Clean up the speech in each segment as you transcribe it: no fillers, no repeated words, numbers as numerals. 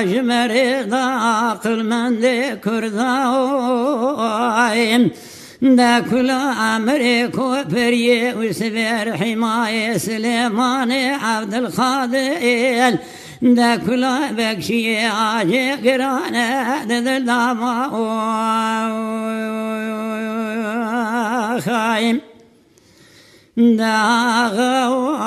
مريض عقل من ذكر ذايم دا كل أمري كوبري وسبير حماية سليمان عبد الخادل دا كل بكشي عاجي قرانة دلما خايم دا غواي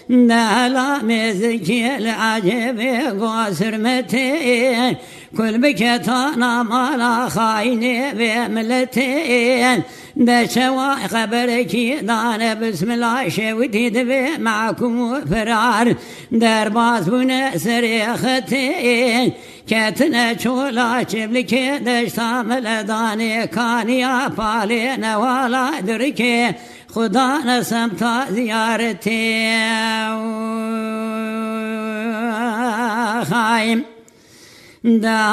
دا لا مزكي العجب قاسر متين كل بكتانا مالا خايني بملتين دا شوا خبركي دانا بسم الله شوتي دبي معكم فرار درباز بنا سريختين كتنا شولا شبلكي دشتامل داني كانيا بالي نوالا دركي خدا نسمتا زيارتي خايم داغاي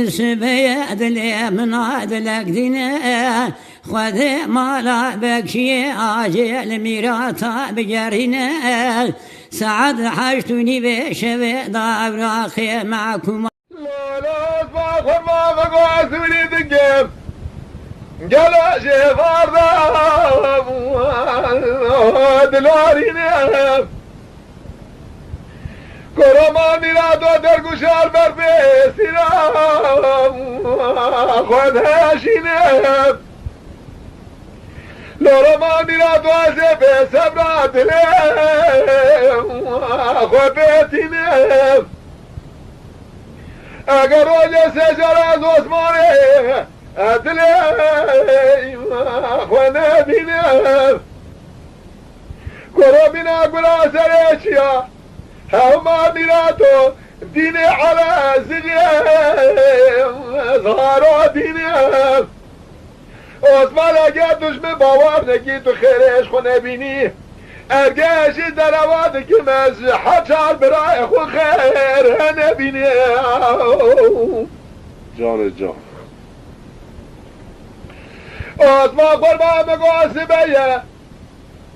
سبيد لي من عدلك دينا خذ مالا بكشي عاجل ميراتا بجرينا سعد حاجتني بشبه دابراخي معكم لا اصبح ما بقعد وليد الجيب قال شفار دلاري نام كرماني لا درقش البربي سلام خذها شنام لو رماني لا دوازي في سبرات ليم خذتي نام اگر روز سجر از عثمانی ادلیم خونه بینم گرو بینا گلا سرچیا هما میراتو دین علا زگیم زهارو دینم عثمان اگر دشمن باور نگی تو خیرش خونه بینی ارگشی در آواده که مز حجار برای خود خیر نبینی جان جان آسما قربان مگوسی بیه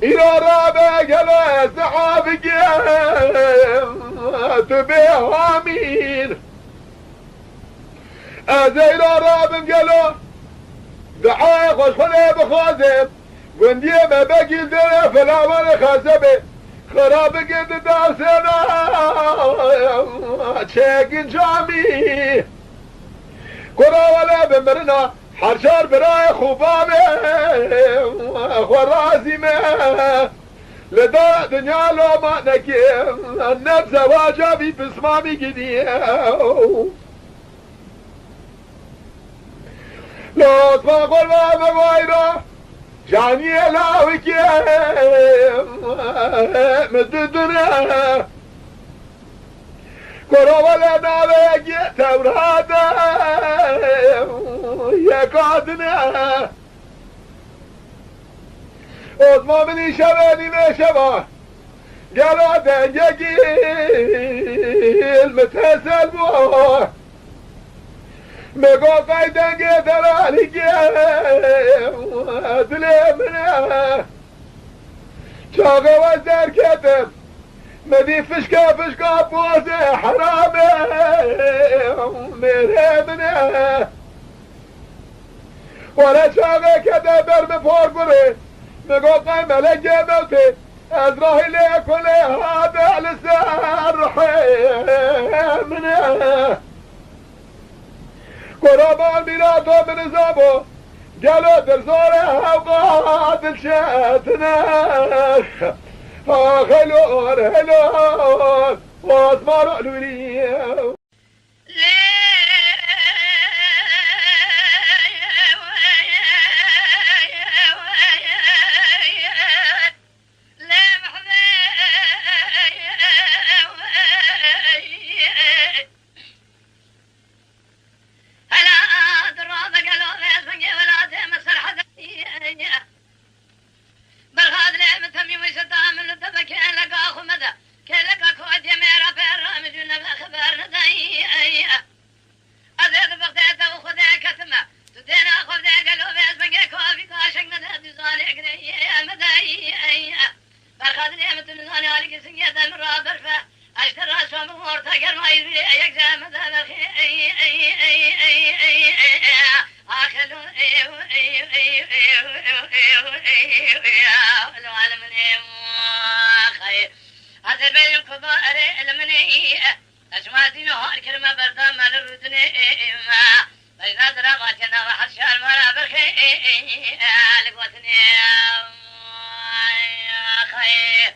ایرا را بگلو استحابی گیم تو به همین از ایرا را بگلو دعای خوش خونه بخوازم گندیه ما بگیل داره فلاوان خسبه خراب گرد دارسنا چگین جامی کراوله بمرنا حرشار برای خوبامه خورازیمه لدا دنیا لو ما نکیم نفس واجبی بسمامی گدیه لوت ما قربا مگویرا جانی لاوی که مددونه کروال ناوی که تورات یکادنه ازما منی شبه نیمه شبه گلا دنگی المتحسل بو مگو قیدنگی درالی که دلی منه چاقه و درکتم مدی فشکا بوزه حرامه میره منه ولا چاقه کده برم پار گره مگو قی ملگه موته از راهی لیکله هاده لسر منه قربان میراتو بنظامو قالوا درزوره اوقات الشاتنا خلور هلور واصبروا لولي كلك أكو أدي ميرا بيرا مجنب خبر نداي كبار المني أجمعتي نهار كلمة بردام على الردني بين دراماتنا وحشار مرا برخي لقوتني خير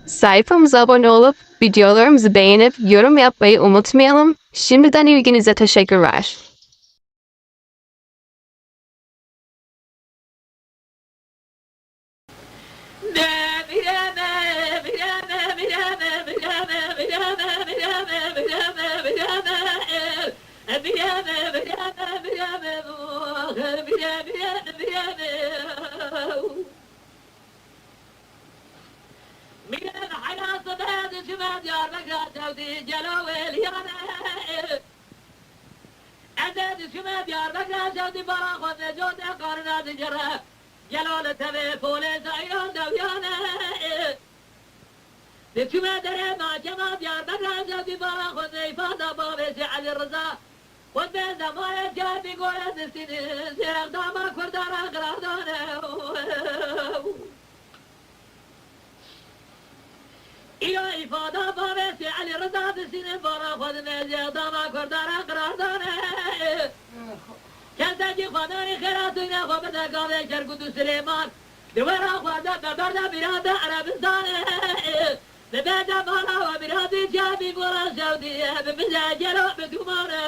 Sayfamıza abone olup videolarımızı beğenip yorum yapmayı unutmayalım. Şimdiden ilginize teşekkürler. من حنا صداد شمال يا رجال سعودي جلوي اليانا أداد شمال يا رجال سعودي براخ ونجود قرنا تجرى جلول تبي بوليس عيون دويانا لشمال دري ما جمال يا رجال سعودي براخ ونيفادا بابي سعد الرزاق والبيزا ما يجاب يقول السنين سيغ داما كردانا قرادانا إيوه إفادة بابسي علي رضا بسنين برا خود ميزي داما كردانا قرادانا كان تجي خداني خيراتنا خبتا قاضي شرقود سليمان دوارا خوادا ببردا برادا عربستان ببدا بالا وبرادي جابي قرى سعودي بمزاجرو بدومانا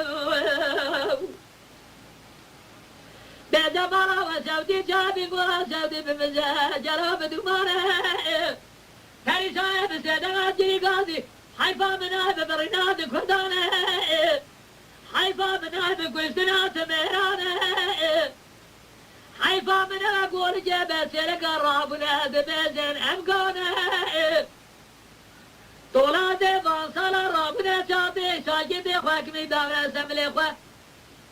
بدا بالا وسعودي جابي قرى سعودي بمزاجرو بدومانا كاري صاحب السيدات جري قاضي حيفا من أهب برناد كردانا حيفا من أهب قلتنات مهرانا حيفا من أقول جبت سلك الرابنا بمزن أمقانا طولات فانصال الرابنا شاطي ساجد خاكمي داغنا سملي خوا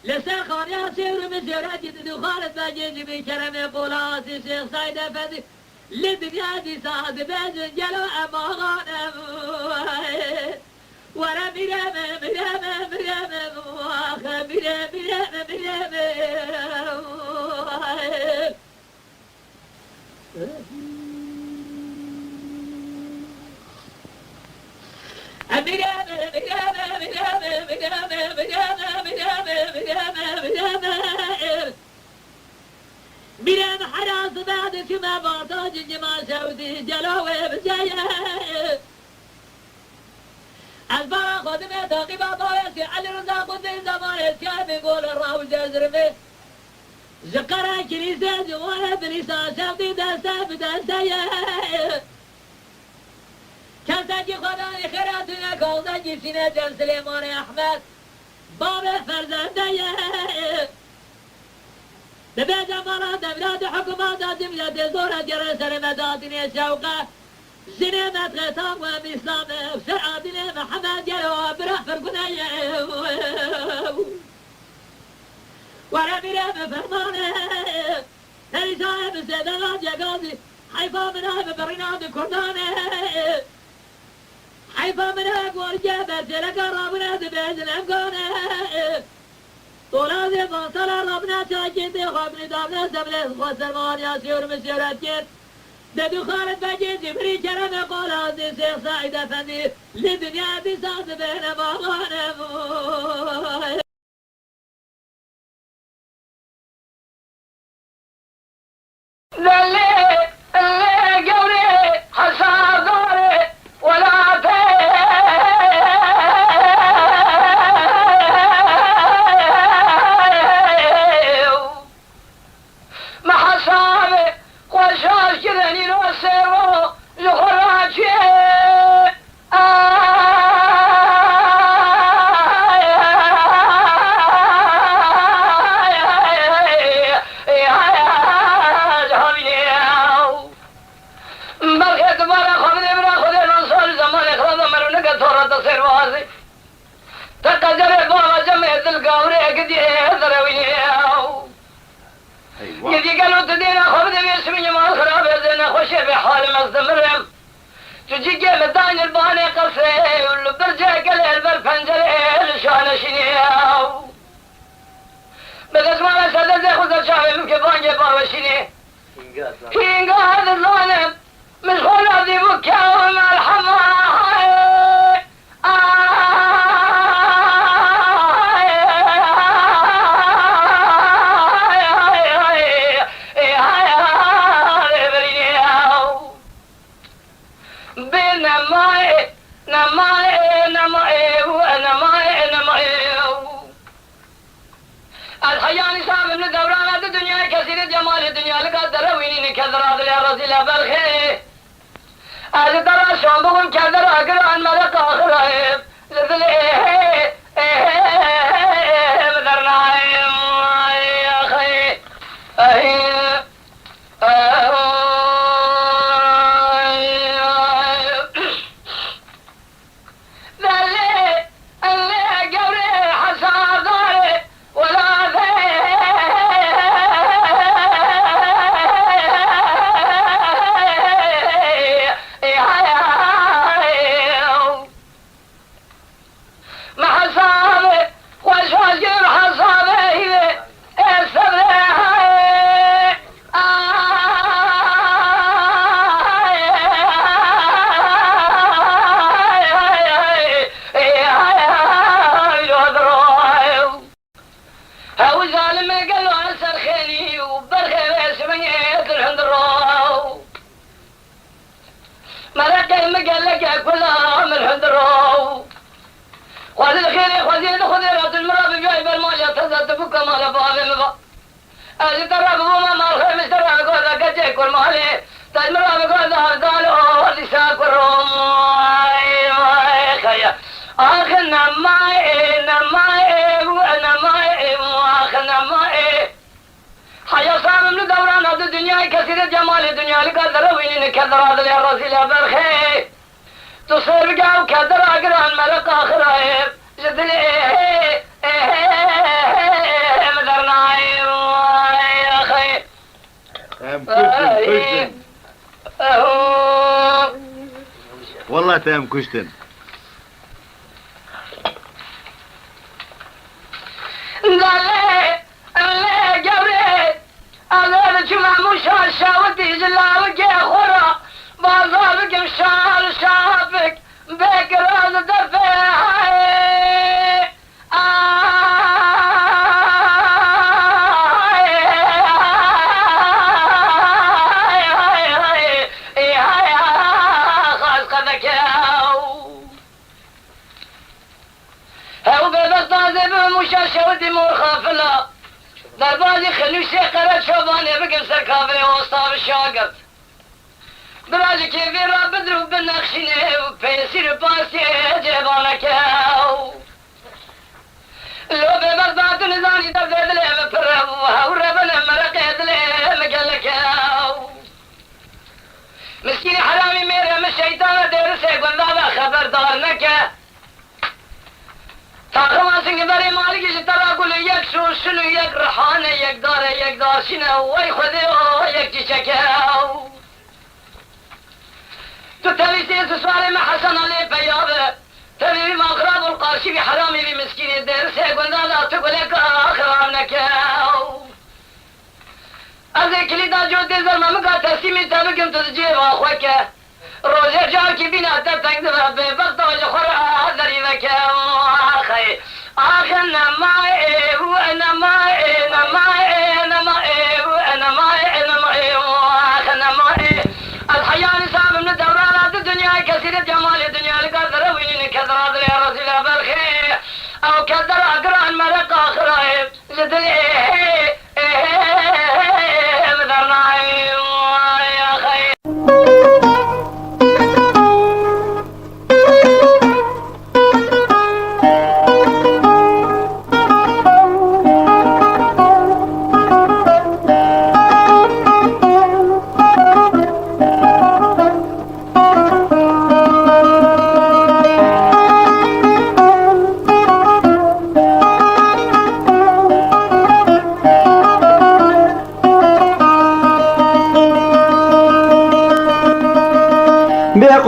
لسان خان ياسير مسيرات جدد خالد باجيج بكرم قولاسي شيخ سايد فدي لدنيا دي صاد بازن جلو أما غانم ورا مرام مرام مرام واخا مرام مرام مرام مرام حراس بعد كما بعطاج جمال سعودي جلوه بجايه البارا خدمه تاقي بابا يسي علي رضا قدي زمان يسكي بيقول الراو جزرمي زقرا كنيسة جوانا بلسان سعودي دستا بدستا كان تجي خداني خيراتنا كوزا جيسينا جل سليمان احمد بابا فرزنده ببيت مراد بلاد حكومات دمية زورة جرى سلمداتني شوقة زنيمة غيطان ومسلام وسرعاتني محمد جلو برح فرقنايا ورا مرام فرمانه هري صاحب السيدات يا قاضي حيفا منها ببرناد كردانه حيفا منها قول جابت لك رابنا ببيت الأمقانه طولاد فانصل ربنا تاجد خبني دابنا سبلس خسرمان يا سيور مسيرات كير ددو خالد بجي جبري كرم قولاد شيخ سعيد افندي لدنيا بساط بين مغانم للي قولي حصار دوري ولا تقدر بابا جمعت القوري قدي ذرويه يدي قالوا تدينا خبز باسمي ما خراب زين خوشي بحال مستمرم تجي مدان الباني قصري والبرجع قليل بالفنجري لشان شنياو بس ما سدد خذ الشعب من كبان جبا وشني هينقا هذا الظالم مش خلوا ذي بكاو مع الحماي الحياني صاحب من دوران الدنيا كثير جمال الدنيا لقدر ويني كثر هذا يا رسول بالخير هذا ترى شلون بقول كثر أقرأ الملك آخر لذل مدرنا يا أخي كلها من الهدرو خذ الخير خذيرة المرابي جايب المال يتزد بك مال بابي مبا أجي ترى بوما مال خير مسترى قوة كجيك والمالي تجمرا بقول هردالو اللي ساكرهم خيا آخ نمائي آخ نمائي حيا صامم لدوران هذا الدنيا كثير جمال الدنيا لقدر وين كدر هذا يا رسول برخي تصير بقى وكدر أقران ملك آخر جدلي مدرنا يا أخي والله تام كشتن لا جوري أنا جمع مشاشة ودي جلاوك يا خورا بازارك مشار شافك بك راز دفاعي مشاشة ودي مور خافلة دربازي خلوشي قرد شوباني بقم سر كافري وصاب الشاقب براجي كيفي راب بدرو بالنخشيني وبيسير باسي جيبانك لو ببغداد نزاني دفدد لي مفرب وهوربنا مرقيد لي مقلك مسكين حرامي ميرا من الشيطان ديرسي قلنا خبردار نكا تاخواسين بري مالك ترى اقول يك شنو يك رحانه يك دار شنو وي خذي يك تشكاو تتليسي سوالي ما حسن علي بيابه تبي ما اقرب القاشي حرامي بمسكين الدرس قلنا لا تقول لك اخرانك اذيك لي دا جو دزر ما مقاتسي من تبقم تسجيب اخوك روزي جاركي بنا تتقدم ببغض والخرا ذريبك اخي اخي نمائي وانا مائي نمائي نمائي وانا مائي نمائي اخي نمائي الحياة نساب من الدورانات الدنيا كثير جمال الدنيا لقدر وين كثر هذا يا رسول بالخير او كثر اقران مرق اخر زدلي مدرنا يا اخي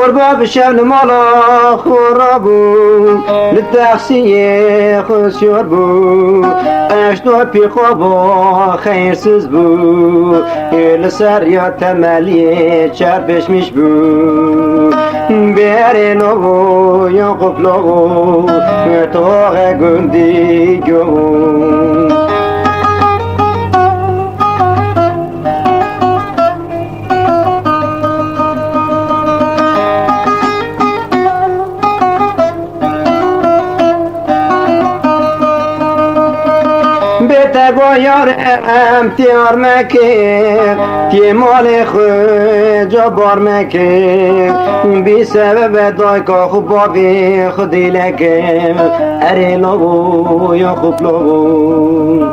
قربا بشان مالا خرابو للتحسية خسيور بو اشتو بي خوابا خير سز بو لسر يا تمالي چربش مش بو بيري نوو يا قفلو توغ گندي جو یار امتیار مکه تی مال خود جبار مکه بی سبب دای که خوب باقی خودی لکه اری لگو یا خوب لگو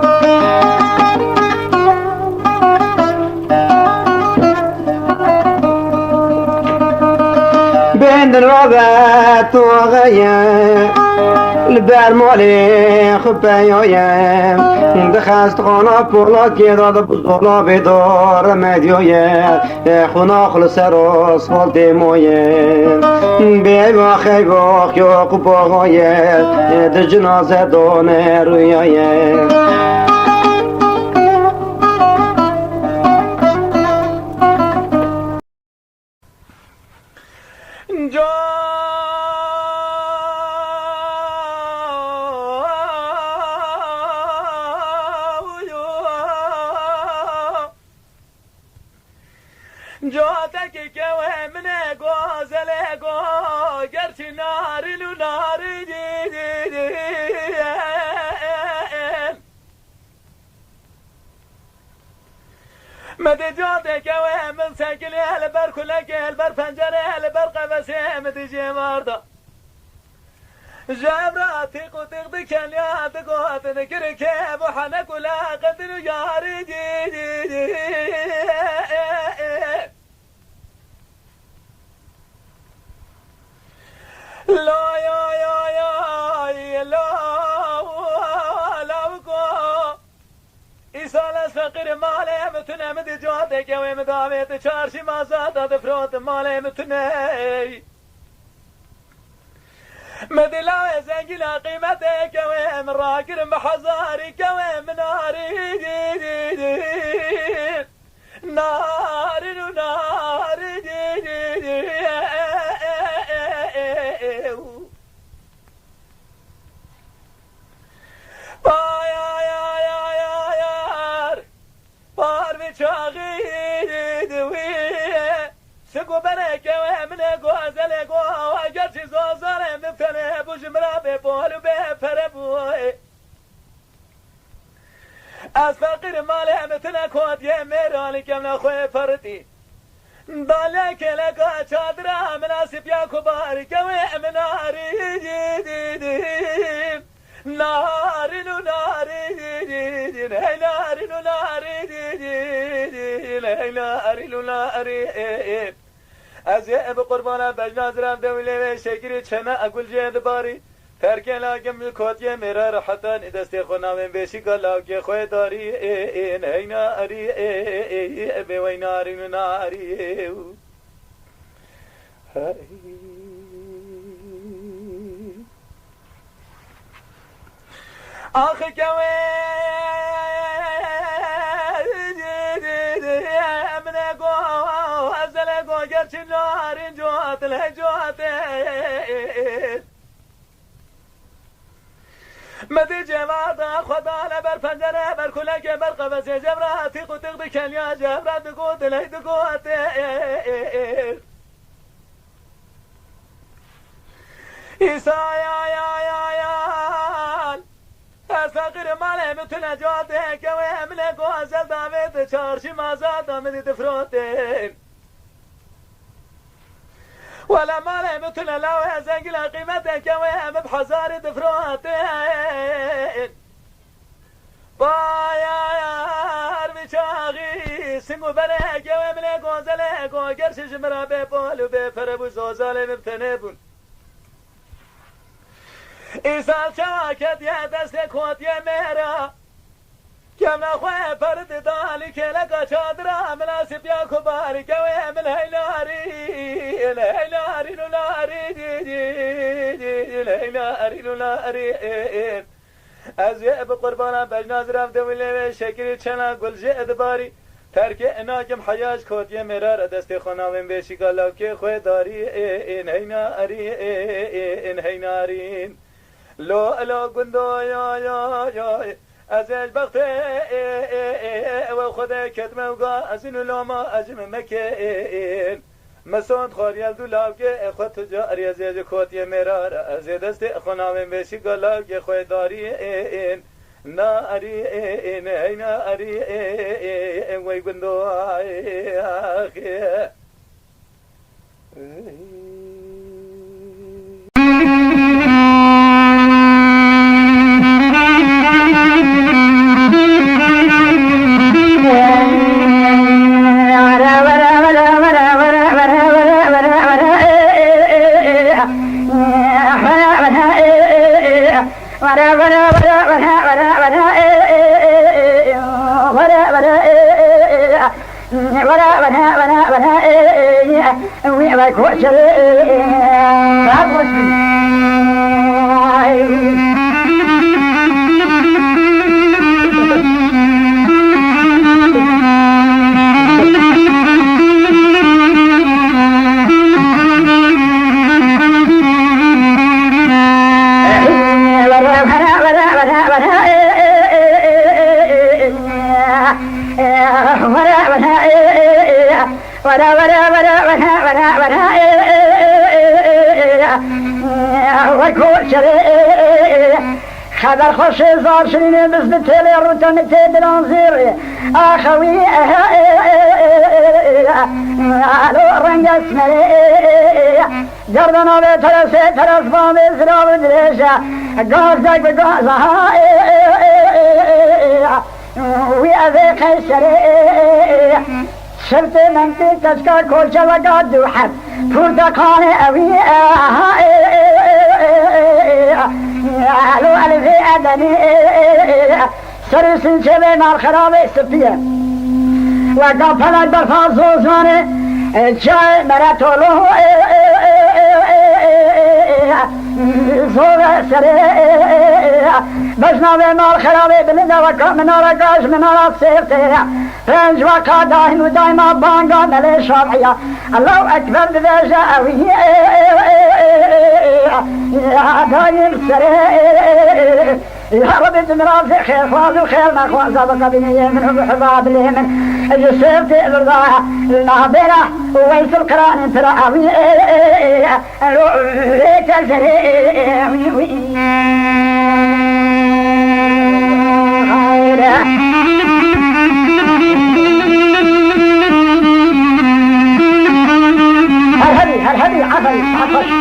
بندن رابط و غیه لبر مالی خوب بیایم دخست خانا پولا که داد بزرلا بدار مدیایم خونا خلص راس فال دیمایم بیوا خیباخ یا خوب آقایم در جنازه دانه رویایم جاتك كوي من غازل gerçi narinu مدي جودك يا من ساكل يا البر كلك يا البر فنجر يا البر قفسي مدي جمارده جابراتي قطيق يا تقوت ذكرك ابو حنك ولا قدر يا رجي لا يا لا بكو إسال فقير مالي متنا مدي جودك يا مدامي تشارشي ما زاد دفروت مالي متنا مدلا زنجلا قيمتك وين راكر بحزاري كوين ناري نار ونار بار بشاغيد ويه سقو بنك ومن غزل غو اجر زوزر مفتن بجمرا ببول بفربوي از فقیر مال متن کود یه میرانی کم نخواه پرتی دالک لگا چادر مناسب یا کباری کوه مناری ناری ناری ناری ناری ناری از یه بقربانم بجنازرم دوله و شکری چنه اگل جهد باری ترکه لاگم ملکوت یه میره راحتن دستی خونامن بشی گلاگی خوی داری این ای ناری بیوی ناری ناری آخی کوی امنه گو ازل گو گرچی نارین جوات لجوات مدي جماعة خدا لبر فنجرة بر كلك بر قبس جبراتي قطق بكل يا جبرات قوت لي دقوت إيسا يا أساقر مالي مثل جواتك ويملك وأزل دامت شارشي ما زاد من تفروتين ولا مالي مثل لو يزنقل قيمتك ويم بحزار دفروتين بايار بشاغي سنگو بريك ويملك وزلك وقرش جمرا ببول وبفرب وزوزال مبتنبون إيسال شواكت يا دستك وات يا ميرا كم نخوي فرد دالك لك شادرا مناسب يا كبارك ويم الهيلاري الهيلاري الهيلاري ازياء بقربانا بجنازرم دولي شكري چنا گل جئد باري ترك اناكم حياج كوت يا مرار دست خناوين بشي قالو كي خوي داري ان هيناري ان هينارين لو گندو يا ازل بخت و خدا کتمه وقا ازین لوما اجم مکین مسند خاریل دو لاوگه خود تجاری از یه کوتی مرار از دست خونامن بشی گلاوگه خود داری این ناری این ای ناری این وی گندو آخی وكل شريء خبر خوش زار شرين بس بتلي روتن تدران زير اخوي الو رنگ اسمري جردنا بترس ترس بام زراب دريشا غازك بغازها وي ابي قيسري شفت منتي تشكا كل شلقا دوحب پرتقال اوي الو الفي ادني سرسن شبه نار خراب سفيه وقا فلك برفاز زانه جاي مراتولو زوغ سري بجنا بمال خرابي بلندا وقا منارا قاش منارا سيفتي فرنج وقا داهم ودايما بانقا ملي شرعية الله أكبر بذاجة أوي دايم سري يا رب تمرافي خير خواز الخير ما خواز بقى بني من بحباب اليمن جسيفتي الرضاعة الناظرة ويس القرآن ترى أوي ليك هل عفل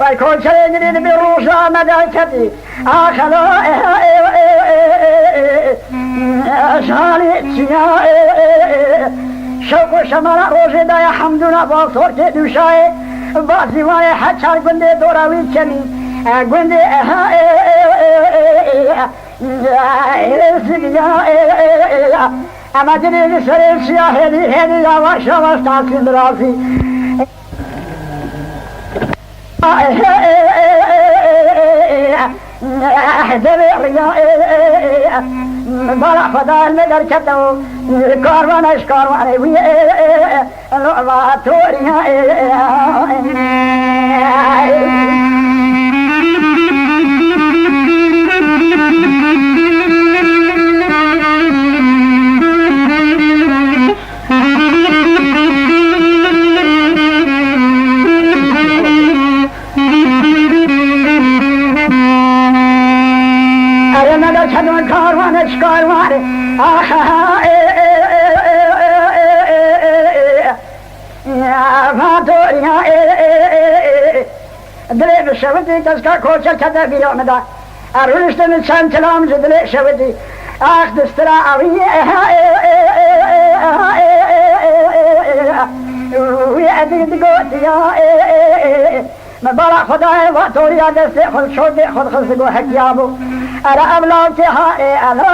والكل شيء بروشا مدركتي آخلو شالي شوق شمال روشي دا حمدنا باصورتي دوشاي بازي واي حچار گنده دوراوي چني گنده اما دنيا سرير سياه هدي يواش يواش تاسين راسي بلا خدا المدر كتو كاروان اشكاروان لعبة توريا دلي بشوتي تسكا كوشا كذا بيومدا أرولشت من شان كلام جدلي شوتي آخ دسترا أوي ويأتي دقوتي مبارا خداي واتوريا دستي خد شوتي خد خلصقو حكيابو أرى أبلاوتي هاي ألا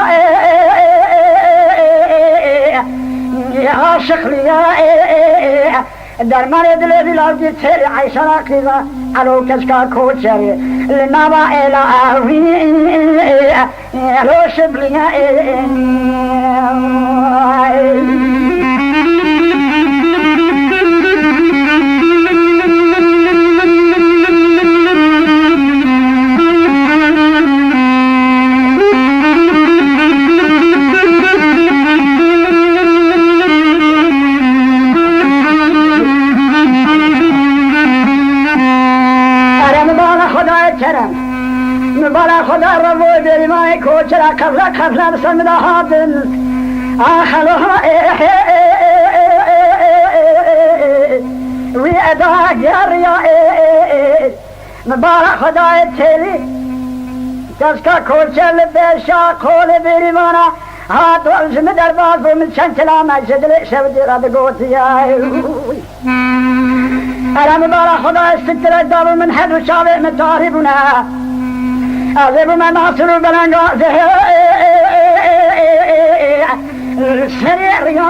يا شخليا درمان دل بلاوتي تسيري عيشة راكيزا علو كشكا كوشري لنابا إلا أهوي لو شبليا مبارا خدا ربو دری مای کوچرا قبلا بسم دهاتن آخلوها وی ادا گریا مبارا خدا تیلی کسکا کوچل بیشا قول دری مانا هات والجم در باز من چند کلام جدل شودی را بگوتی ارا مبارا خدا استکتر داب من حد و شاوه متاربونا أذيب ما ناصر بلانقا سريع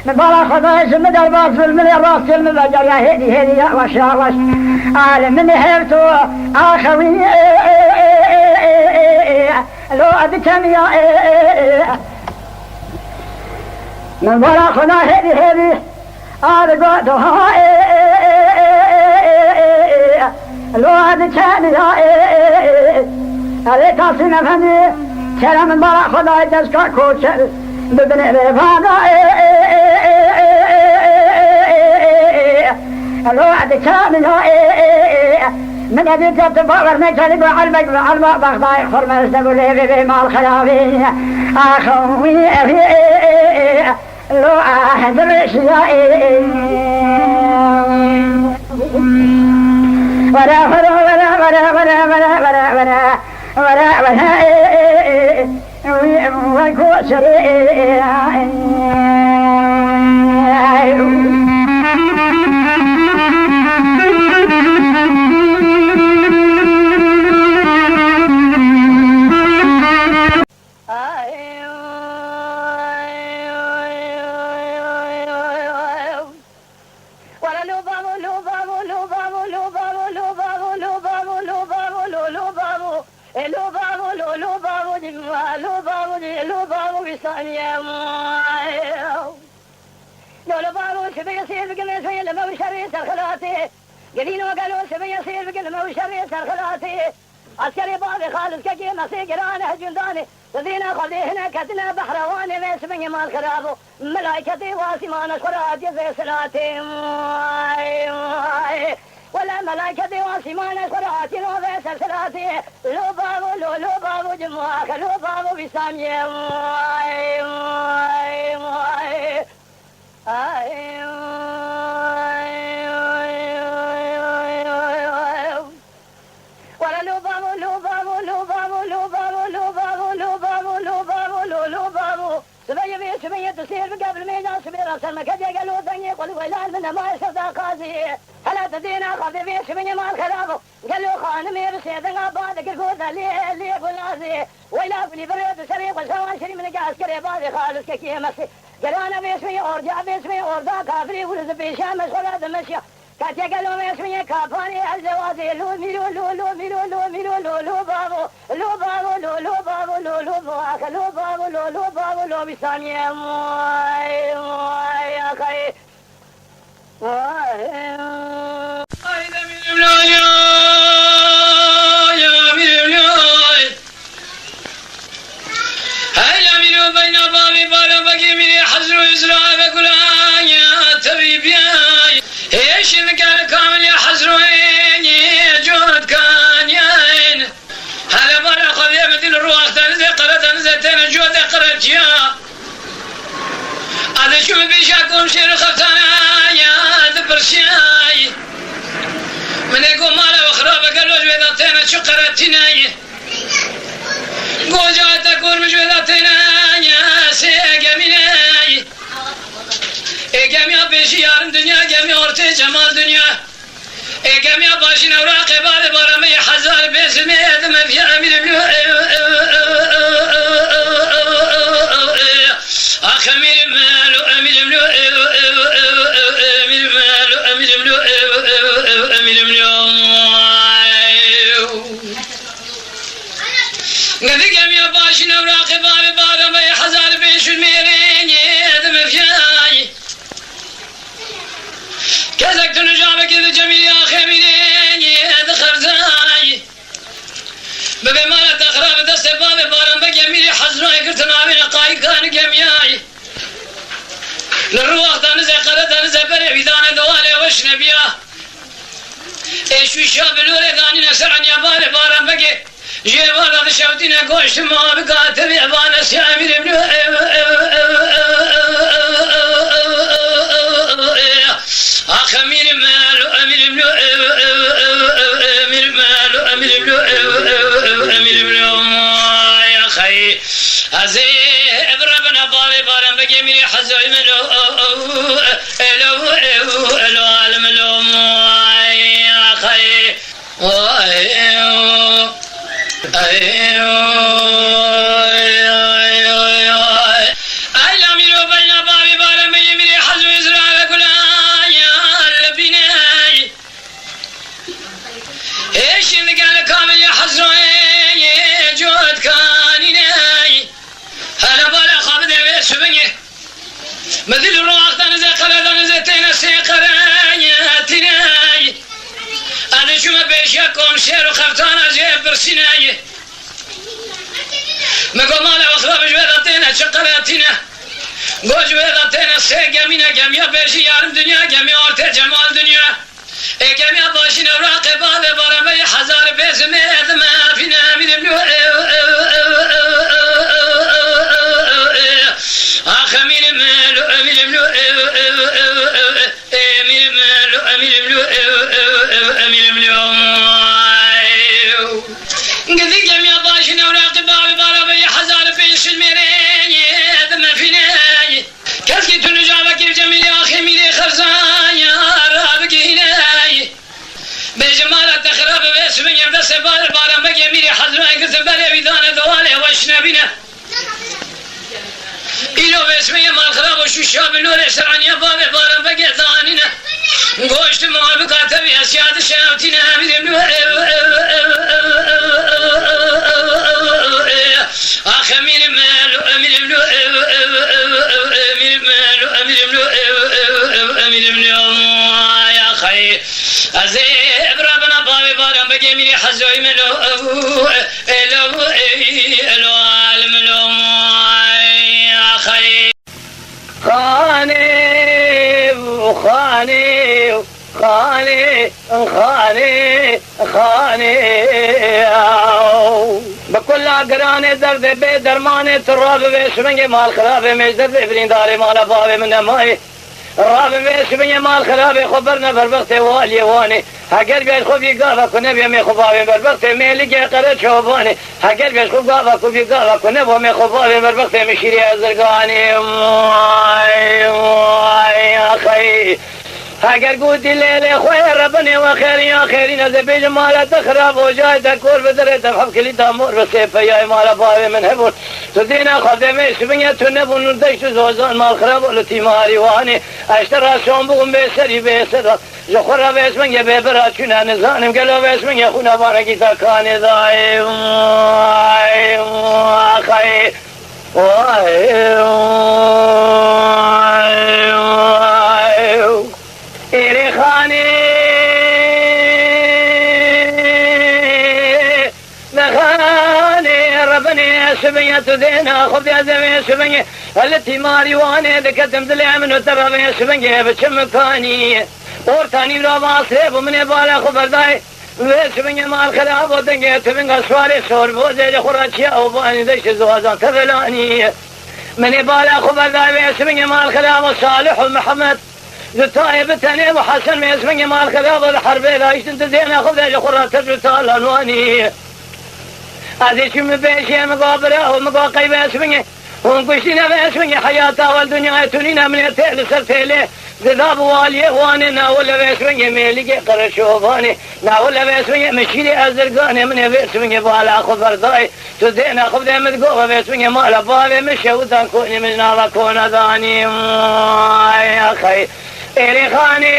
مبارا خدايش مدر باص بالملي راس المبجر يا هيدي يا وش يا وش عالم من هيرتو آخوي لو أدكم يا من ولا خدا هذه أرقدها لو أدكم يا عليك أصينا فني كلام من ولا خدا يدسك كوشل ببني رفانا لو أدكم يا من أبيت تبغر مكان وعلمك وعلم بغضاء خرم استقبل في مع الخلافي أخوي لو أحد الأشياء ولا ولا ولا ولا ولا ولا ولا ولا ولا ولا ولا شريء قليل وقالوا سبي يصير بقلمه وشر يسر خلاتي عسكري باضي خالص كجي مصي قرانه جنداني تذينا خذي هنا كتنا بحرواني ما سبي ما الخرابو ملايكتي واسمان اشخرات يزي صلاتي ولا ملايكتي واسمان اشخرات يزي صلاتي لو بابو جمواك لو بابو بسامي تصير قبل ميدان سبير أصل ما كجي قالوا ثاني قلوا ويلان منها ما يصير قاضي هلا تدينا خذ في سبيل ما الخلافه قالوا خانمي بسيدنا بعد كركوت اللي يقول نازي ويلا بني بريد سريق وسوان شري من عسكري بعد خالص كي مسي قال انا باسمي اورجع باسمي اوردا كافري ولد بشام ولا دمشي كاتي قالوا باسمي كافاني الزوازي لو ميلو لو لو ميلو لو ميلو لو لو بابو لو بابو لو لو بابو لو لو بابو لو بابو لو لو بابو لو بسامي يا اخي شو بيشاكم شير خفتانا يا دبرشاي من يقول مالا وخرابة قالوا جويداتنا شقرتنا قوجا تكون مجويداتنا يا سيقاميناي اقامي بيشي يارم دنيا قامي ورتي جمال دنيا اقامي باشي اوراقي بالي برامي حزار باسمي ادم في امير بلو أخمير مالو أمير ملو أمير مالو أمير ملو أمير ملو قد قام يا باشنا وراقب على بارا ما يحزر بيش الميرين يدم فياي كذاك تنجابك إذا جميل يا خميرين يد خرزاي ببي مالا تخراب دست باب بارا بجميل حزراي كرتنا من قاي كان جمياي للروح تنزل قرد تنزل بري بيدان دوالي وش نبيا ايش وشاب الوري داني نسر عن يابالي بارا بجي جيبال هذا شوتينا قوشت ما بقاتل يابانا سيامي ابنو أخمير مالو أمير ابنو أمير مالو أمير ابنو أمير ابنو يا خي هزي ابربنا بالي بارم بقي ميري حزوي منو الو عالم الو يا خي قوم شير وخفتانا جيب برسيناي مقو مالا وخراب جويداتينا شقلاتينا قو جويداتينا سي قمينا قميا بيشي يارم دنيا قميا ورتي جمال دنيا قميا باشي نوراق بابي برمي حزار بيزمي اذما فينا من ابنو آخمين مالو أمين ابنو أمين مالو أمين ابنو أمين ابنو قد جميع باشنا وراقب بابي باربي حزار بيش الميرين ذم فيناي كسكي تنجابك الجميل أخي ميلي خرزاي رابك هناي بجمالة تخراب باسمين يبدس باربي ميلي حزراي كسب بالي بيدانا دوالي واشنا بنا إلو باسمي مال خراب وشو شاب النور سرعني بابي باربي ثانينا قوشت موافقات بأسياد شاوتنا بدمنو آخ أمين مالو أمين ابنو أمين مالو أمين ابنو أمين ابنو يا خي أزيب ربنا بابي باربي ميلي حزوي منو إلو عالم لو يا خي خاني خاني خاني خاني خاني بكل أقراني درد بدرماني تراب باسمي مال خرابي مجدر ببرين داري مال بابي من ماي رابي باسمي مال خرابي خبرنا بربختي والي واني هقل بيش خوبي قافا كنا بيمي خبابي بربختي ميلي قرد شوباني هقل بيش خوب قافا كوبي قافا كنا بيمي خبابي بربختي مشيري أزرقاني يا أخي هاگر قودي الليل خوير ربني وخير يا خيرين زبيج مالا تخرب وجاي تكور بدري تفحب كلي تامور بسيفة يا مالا بابي من هبون تدينا خدمي سبنيا تنبون ندشت زوزان مال خراب ولتي ماري واني اشترى شون بقوم بيسري بيسر جخورا بيسمن يا بيبرا كنا نزانم قلو بيسمن يا خونا بانا كيتا كاني ضاي اخي إيري خاني نخاني ربني سبية دينا خذ يا زمي سبية التي ماري واني ذكتم ذلي من وتربي سبية بشم كاني ورتاني رابع سيب من بالا خبر داي سبية مال خلاب ودنجي تبين قصواري صور بوزي خراتشي أو باني دش زوازان تفلاني من بالا خبر داي سبية مال خلاب صالح ومحمد زتاي بتاني وحسن ما اسمي مال خذاب الحرب لا يشتنت زين اخذ يا خرا تجتال انواني هذه شو مبيشي مقابره ومقاقي اسمي ونقشنا باسمي حياته والدنيا تنينا من التيل سرتيله ذهب والي واني ناول باسمي ميلي قرشوفاني ناول باسمي مشيلي ازرقاني من باسمي بالا خبر داي تزين اخذ متقوه باسمي مال بالي مشى ودان كوني من نار كون ذاني يا اخي إيري خاني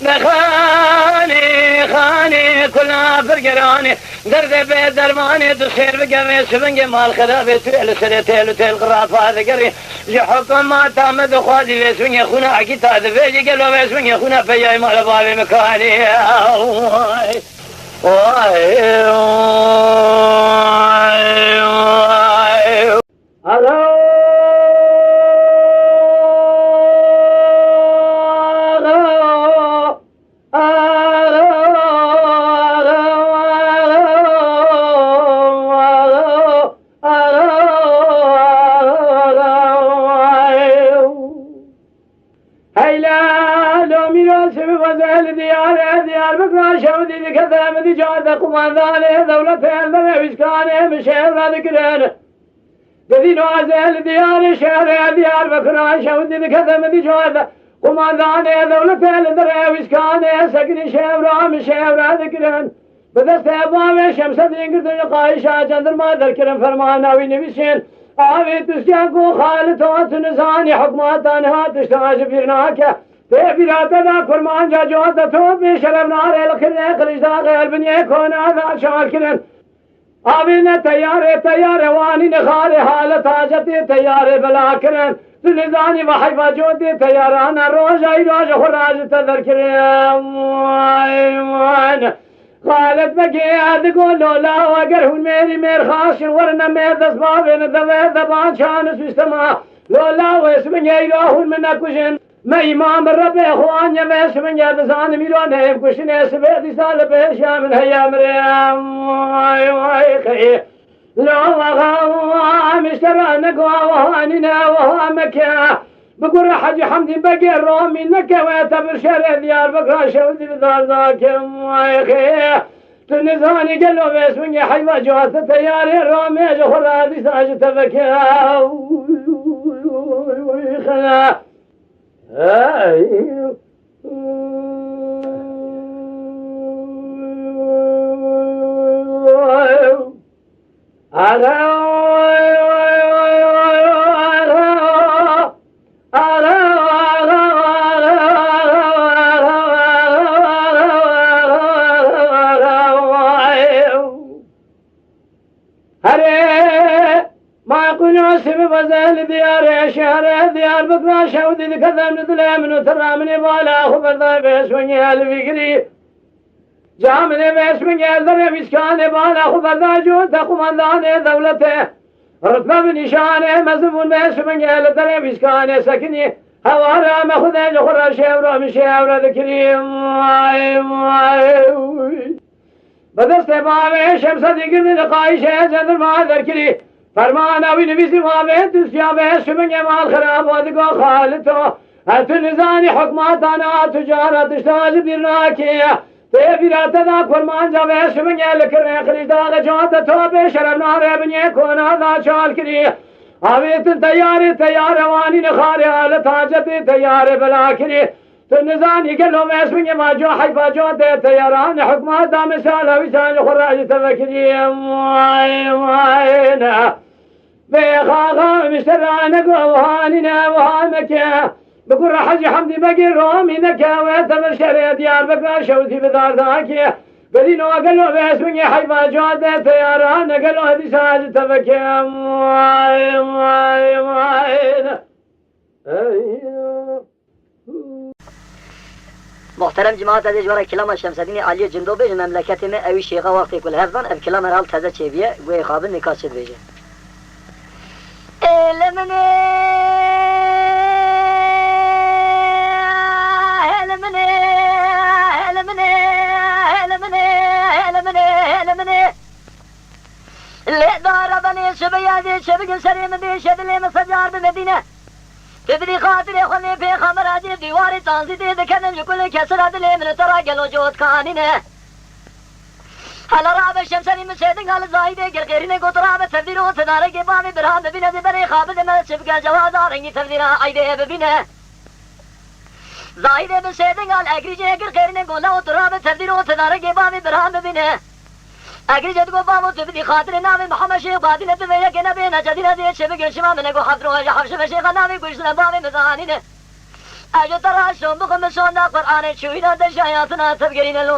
نخاني خاني كلنا فرقراني درد بيت درماني تصير بقمي سبنجي مال خلافي تيل سريتيل وتيل قراف هذا قري جحكم ما تامد اخواتي بيسبنجي خونا اكيد هذا بيجي قلوا بيسبنجي خونا بياي مال بابي مكاني قماندان دولة الوزكان مشهر ذكران قدين عزل ديار شهر ديار بكران شود كذا من جواد قماندان دولة الوزكان سكن شهر مشهر ذكران بدست ابواب شمس دينك قايشة جندر ما ذكرن فرمانا ونبيشين آوي تسكاكو خالتات نزاني حكماتان هاتشتاج فرناك بيراتا دا فرمان جا جواد تو بشرف نار الخير خرج دا غير بنيه كون هذا شال كلن آبین تیار وانی نخار حالت حاجتی تیار بلا کرن تنزانی و حیفا جوتی تیاران روز خراج تذر کرن خالد بگید گلو لا اگر هون میر خاشن ورنه میر دسبابین دبان شان سیستما لولا و اسم یهون من کشن ما امام رب اخوان یا اسم یادسان میران هم کشن اسبه سال پیش من هیا مریم وای خی لو وغا مشتران قواننا وهامك بقول حج حمدي بقي رومي نكويت برشر ديار بقرا شودي بدار ذاك وای خی تنزاني قالوا باسمي حيوة جوات تياري رومي جخرادي ساجت بكا خلا وزال ديار شهر ديار بكرا شودي كذا مثل من ترامني بالا خبر بس وني الفكري جامني بس وني الدر مسكان بالا خبر جو تقمندان دولته رتبه بنشانه مزمون بس وني الدر مسكان سكني هوارا ما خذ جخرا شهر من شهر الكريم بدست باب شمس ديگر لقايش جندر ما ذكري فرمان اوی نویسی وابه تسیابه شمنگ مال خرابات کو خالتو هتو نزانی حکماتانا تجارت اشتاج بیرناکیه تیبیرات دا فرمان جاوه شمنگ لکرن خریداغ جوات تو به شرم ناره بنیه کونا دا چال کری اوی تیار وانی نخاری حالت حاجتی تیار بلا کری تو نزانی گلو میسمنگ ما جو حیفا جو تیاران حکماتا مثال اوی سان خراج تفکری وائنا بخاخا مشتران قواننا وهامك بقول حج حمدي بقي رومي نكا ويتبر شريع ديار بقى شوتي بدار ذاكي بدينو قالوا باسمي حيفا جودة تياران قالوا هدي ساج تبكي محترم جماعت از جوار کلام شمسدین علی جندوبه مملکت میں اوی شیخا وقتی کل حفظان اب کلام رال تازه چیبیه گوی خواب نکاس شد بیجه دار بني شبيادي شبي سريم دي شدلي مسجار بمدينة تدري خاطر خلي في خمراجي ديواري تانزي دي دكنم يقول كسر دلي من ترى قلو جوت كانينه هلا راب الشمسني مسيدن قال زايده غيرين قطرابه تفديرو تدارك بامي برهان ببينه بري خابد ما شبقه جواز رنگي تفديرا ايده ببينه زايده مسيدن قال اگريجه غيرين قولا قطرابه تفديرو تدارك بامي برهان ببينه اگريجه کو بامو تفدي خاطر نام محمد شيخ بادين تبيه كنبي نجدين دي شبقه شما من کو حضرو حفش شيخ نامي قشنا بامي مزانينه اجو ترى شون بكم شون قران شوينا دشاياتنا تفقرين لو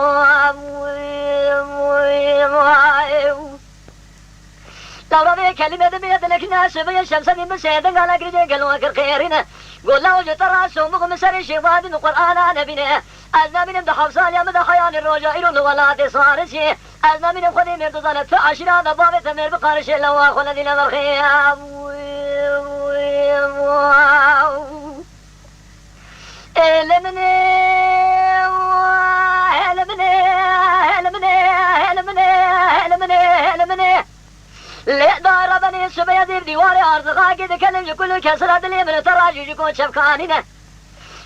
ربي كلمة بيد لكن شبيه شمسني مسيدن قال اجري قالوا اكر خيرنا قول له اجو ترى شون بكم سر شيخ القران نبينا ازنا من حفصان يا مدى خيان الرجائر الولاد صارشي ازنا من خدي من تزالت عشرة ضباب تمر بقارش لو خلدنا بالخيام لا دار بني شبيه دي ديواري ارض غاقي دكلم يقول كسر دلي من تراجي يكون شبكانينه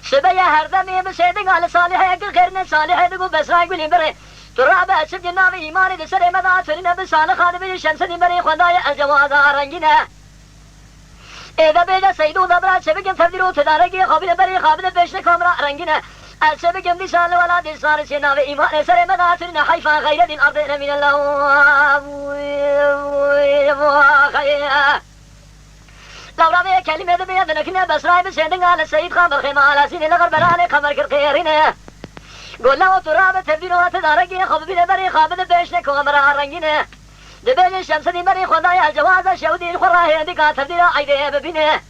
شبيه هردمي بسيدن على صالح يقل خيرنا صالح يقول بس رايقول بري تراب اشد جنابي ايماني دسري مدى سرنا بصالح خادم الشمس دي بري خدايا الجواز رنجنا إذا بيجا سيدو دبرا شبكم فرديرو تداركي خابل بري خابل بيشن كامرا رنجنا الشبكم دي سال ولا دي صار سينا بإيمان سر مداترنا حيفا غير دين أرضنا من الله لو ربي كلمة بيد لكن بس راي بسيدن على السيد خامر خيمة على سين لغربلاني خمر كرقيرنا قول له تراب تفديرو تداركي خابل بري خابل بيشن كامرا رنجنا دبيج الشمس دي بري خدايا جواز شودي الخراه دي كاتب عيدي ببينه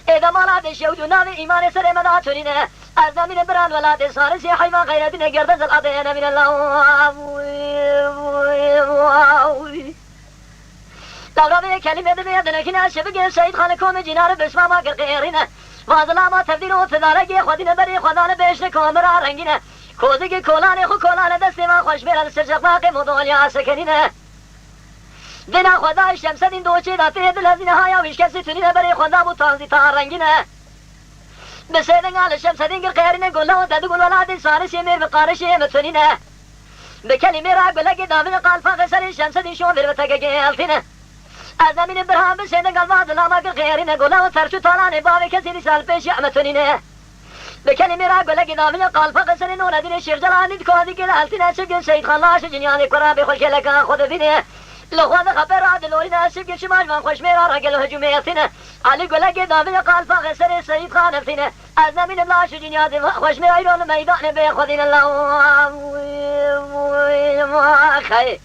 إذا ما راد الشود نادي إيمان سر مناترينه أرض من بران ولاد صارس يا حيوان غيرتنا قرد الأضينا من الله لو ربي كلمة بيدنا كنا شبك سيد خانكم جنار بسمع ما غيرنا فاضلا ما تبدينو تدارك خدنا بري خدانا بيش كامرا رنگينه كوزي كولان خو كولان دست ما خوش بيرن سرجق باقي مدوليا سكنينه دنا خدا شمس دین دوچه داته دل هزینه های ویش کسی تونی بری خدا بو تازی تا رنگینه بسیدن آل شمس دین گر خیرینه گله و دادو گل ولاد سارسی میر بقارشی متونینه به کلمه را گلگ دامن قلفا غسر شمس دین شو بیر بتگه گلتینه از زمین برهان بسیدن قلبا دلاما گر خیرینه گله و ترچو تالانه باوی کسی سال پیش متونینه به کلمه را گلگ دامن قلفا غسر نور دین شیر جلانی کودی گلتینه چگل سید خلاش جنیان کرا به خلک لگا خود بینه لخوان خبر عاد لوري ناسب كل شمال ما خوش ميرا رجل هجوميتنا علي قول لك دافع قال فغسر سيد خان فينا أزنا من الله شجنيات خوش ميرا يرون ميدان بيخذين الله خي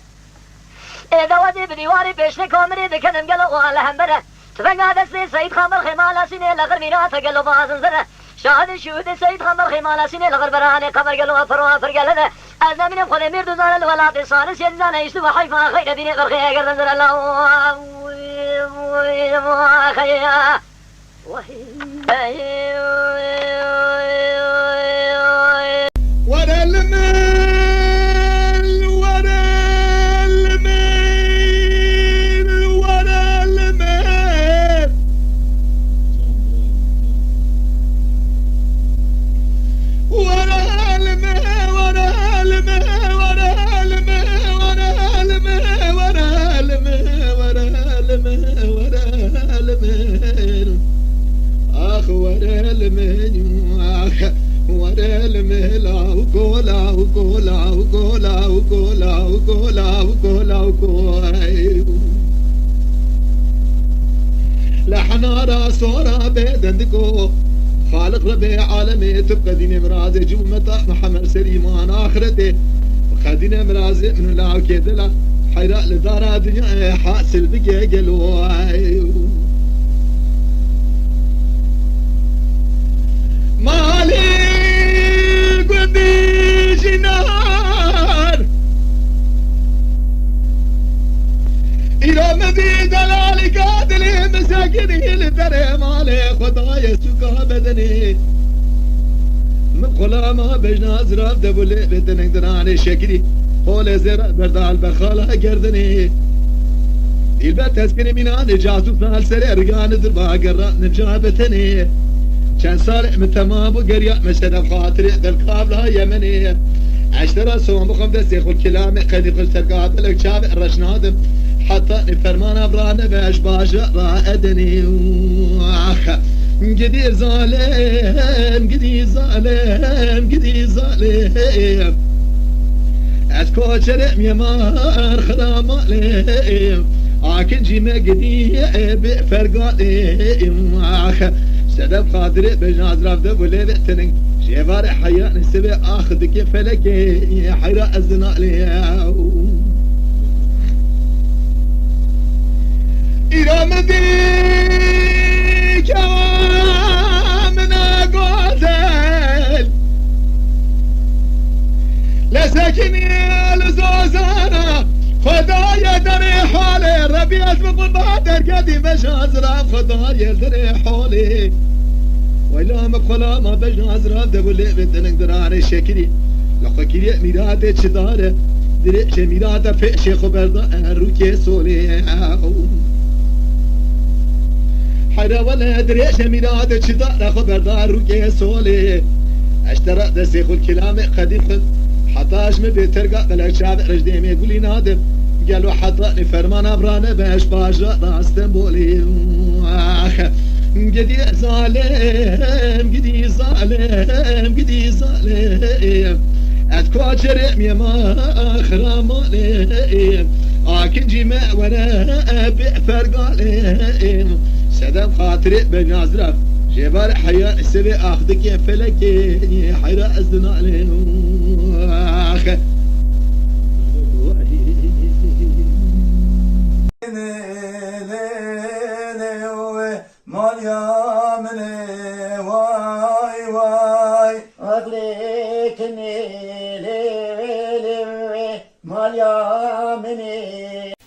إذا ودي بديواري بيش نكمري ذكرن قالوا على همبره تفنى دستي سيد خان بالخمال سنة لغر ميرات قالوا بازن زره شاهد شهود سيد خان بالخمال سنة لغر برهاني قبر قالوا فروا فرقالنا أزنا من خذ مير دوزان الولاد صارس يزان يسوع حيفا خير دين غرخي قرن زر الله خيا ورا المال ورا المال ورا المال ورا المال ورا المال ورا المال ورا المال ورا المال ورا المال ورا المال آخ ورا المال آخ ورا المال وقولا وقولا وقولا وقولا وقولا وقولا وقولا لحنا راسورا بيدندكو خالق ربي عالمي تبقى دين مرازي جمتا محمد سليمان آخرته خدين مرازي من لا كدلا حيراء لدارا دنيا حاسل بقى قلواي مالي قدي جنار إلى مدي دلالي قادلي مساكني لتري مالي خدايا سكا بدني من خلاما بجنا زراف دبولي بتنك دراني شكري قول زرع بردال بخالا قردني البت تسكني مناني جاسوس نال سري رقان دربا قرأ نجابتني كان صالح من تمام وقريا مشهد خاطري بالقابل ها يمني عشترا سوام بخمدس يقول كلامي قد يقول ترقات لك شابع رشنادم حتى فرمان ابرانا باش باشا رائدني قدي ظالم قدي ظالم قدي ظالم اسكو شرم يمار خدام عليم اكن جيما قدي بفرقاتي سدب خاطري بجناز رافده بولي بيتنك شيفار حياة نسبي اخذك فلكي حيرا ازنا ليا إلى مديك ومنا قاتل لسكني لزوزانا خدايا دري حالي ربي اسبق البادر قدي مشاز راف خدايا دري حالي ولا مقلا ما بجنا ازراب دبولي بنتنك دراني شكري لخكري ميراتي چداره دري ميراتا فيشي خبردا روكي سولي حدا ولا دريش ميراتا چداره خبردا روكي سولي اشترى دسيخ الكلام قديم خد حطاش من بيترقى بلك شابع رجديمي يقولي نادم قالوا حطاني فرمان ابرانا باش باجا راستنبولي قدي ظالم قدي ظالم قدي ظالم اتكو جرم يا ما خرامالي اكن جمع ولا بفرقالي سدم خاطري بنازرف جبار حياة السبي اخذك يا فلكي حيرا ازدنالي مال يا مني واي واي أدركني ليلي مال يا مني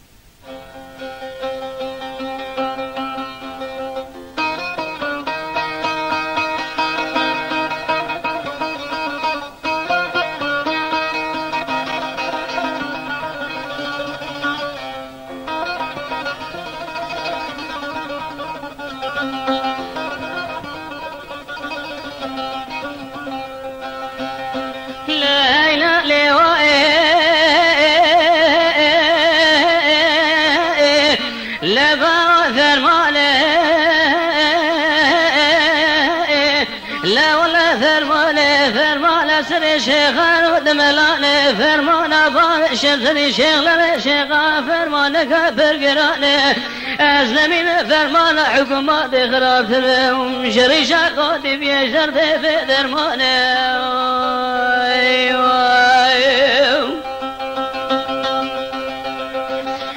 شيخان ودملاني فرمانا بان شمسني شيخ لنا شيخان فرمانا كافر قراني أسلمين فرمانا حكومات خراب تبهم شريشا قوتي بيشتر في درماني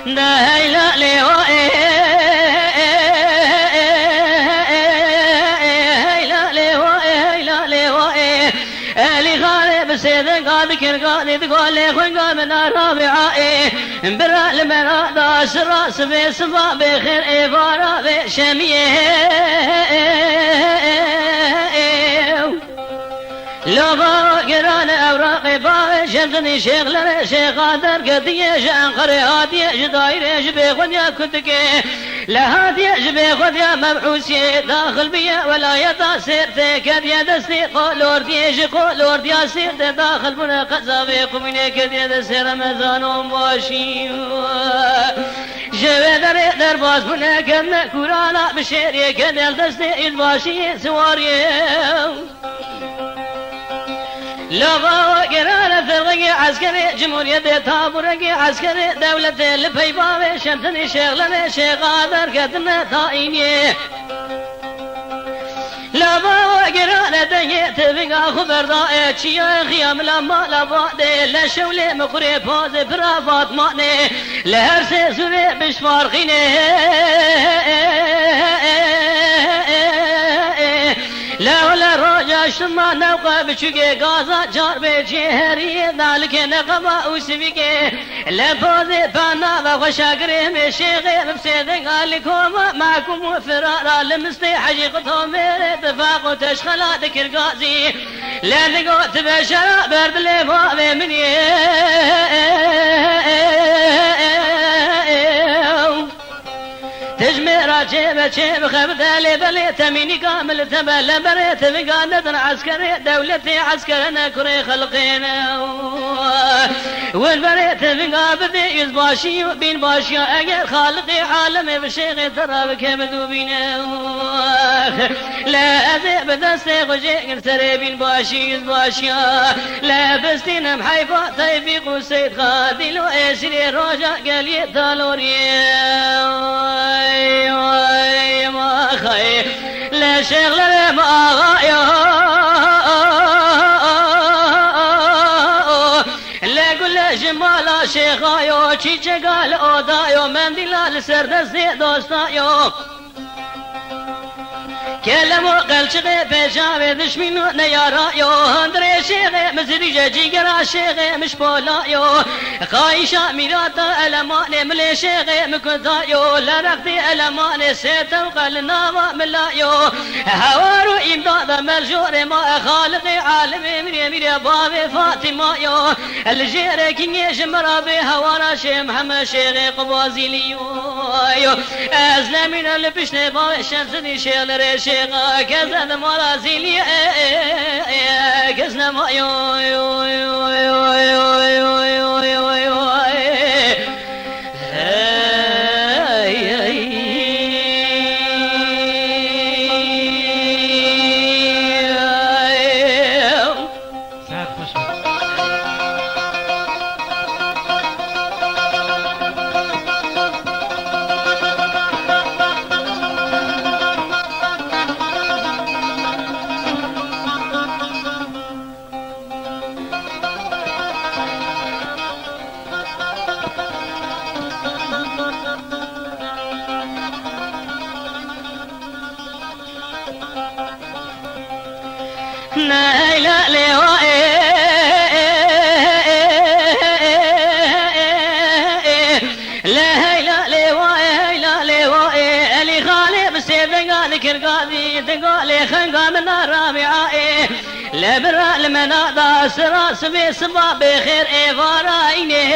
دهيلا لي سيدك ذكر قال تقول لي خوين قال من الرابعة برا المرا داس راس بسبا بخير إبارة بشمية لو قران أوراق باب شمسني شيخ لنا شيخ قادر قدية شانقري هادية جداير شبيخ يا كنتك لهادية شبيخ يا مبعوسي داخل بيا ولا يتاسير تكد يا دستي قولور ديش قولور ديا سير داخل بنا قصابيق من كد يا دسير مزانهم باشي جوه در باز بنا كد كورانا بشير كد يا دستي الباشي سواري لغا قرار فرقي عسكري جمهورية تابورقي عسكري دولة الفيباوي شمسني شغلني شيخ قادر قدنا طائني لغا قرار دنيت بقى خبر ضائع شيا خيام لما لبادي لشولي مقري فوزي برافات ماني لهرسي سوري بشفارقيني لا ولا روجا شما نوقع بشوكي غازا جار بجهري ذلك نقبا وسبيكي لفوزي بانا وخشاقري مشيغي مفسيدي قال لكم معكم وفرارا لمستي حقيقتهم اتفاق وتشخلا ذكر غازي لاني قلت بشرا برد لي فوضي مني تجمير عجيبة شيب خبت لي بلي تميني كامل تبال بريت بقادة عسكري دولتي عسكرنا كري خلقينا والبريت بقابدي يزباشي وبين باشيا اجر خالقي عالمي بشيغي ترى بكبدو بينا لا اذيب دستي غجي سري بين باشي يزباشيا لا بستين محيفا تيفيق وسيد خادل وإسري روجا قال يتالوري ما خي لا شغل ما غايو لا قل جمال شيخايو تشي قال اودايو من دلال سردسي دوستايو كلمو قل شغي بجاوي دشمينو نيارايو هندري شيغي مزريجة جيقرا شيغي مش بولايو خايشة ميراتا ألماني ملي شيغي مكوزايو لرقتي ألماني سيتا وقل ناما ملايو هوارو إمدادا ملجوري ما خالقي عالمي مري بابي فاطمايو الجيري كينيش مرابي هوارا شي محمد شيغي قبازيليو أزلمين اللي بشني بابي شمسني شيغ ريشي كذا مرازيلي كذا ما يو يو يو يو يو يو يو يو نايلا لواء تقولي خنقا من الرابعة لبرا المناضة سراس بصبا بخير فرايني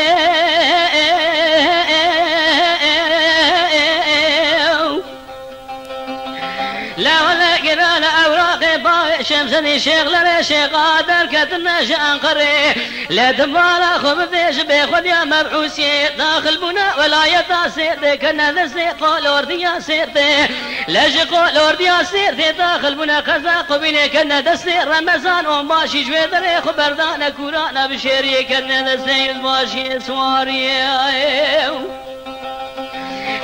لا ولا قرا لا اوراق باوي شمسني شغل شيخ قادر كتنا شانقري لا دبالا خبث بيخذ يا مبعوسي داخل بنا ولا يتاسير كنا ذسي قول ورديا سيرتي لا شقول ورديا سيرتي داخل بنا قزاق بيني كنا دسي رمضان وماشي جويدري خبردانا كورانا بشيري كنا دسي ماشي سواري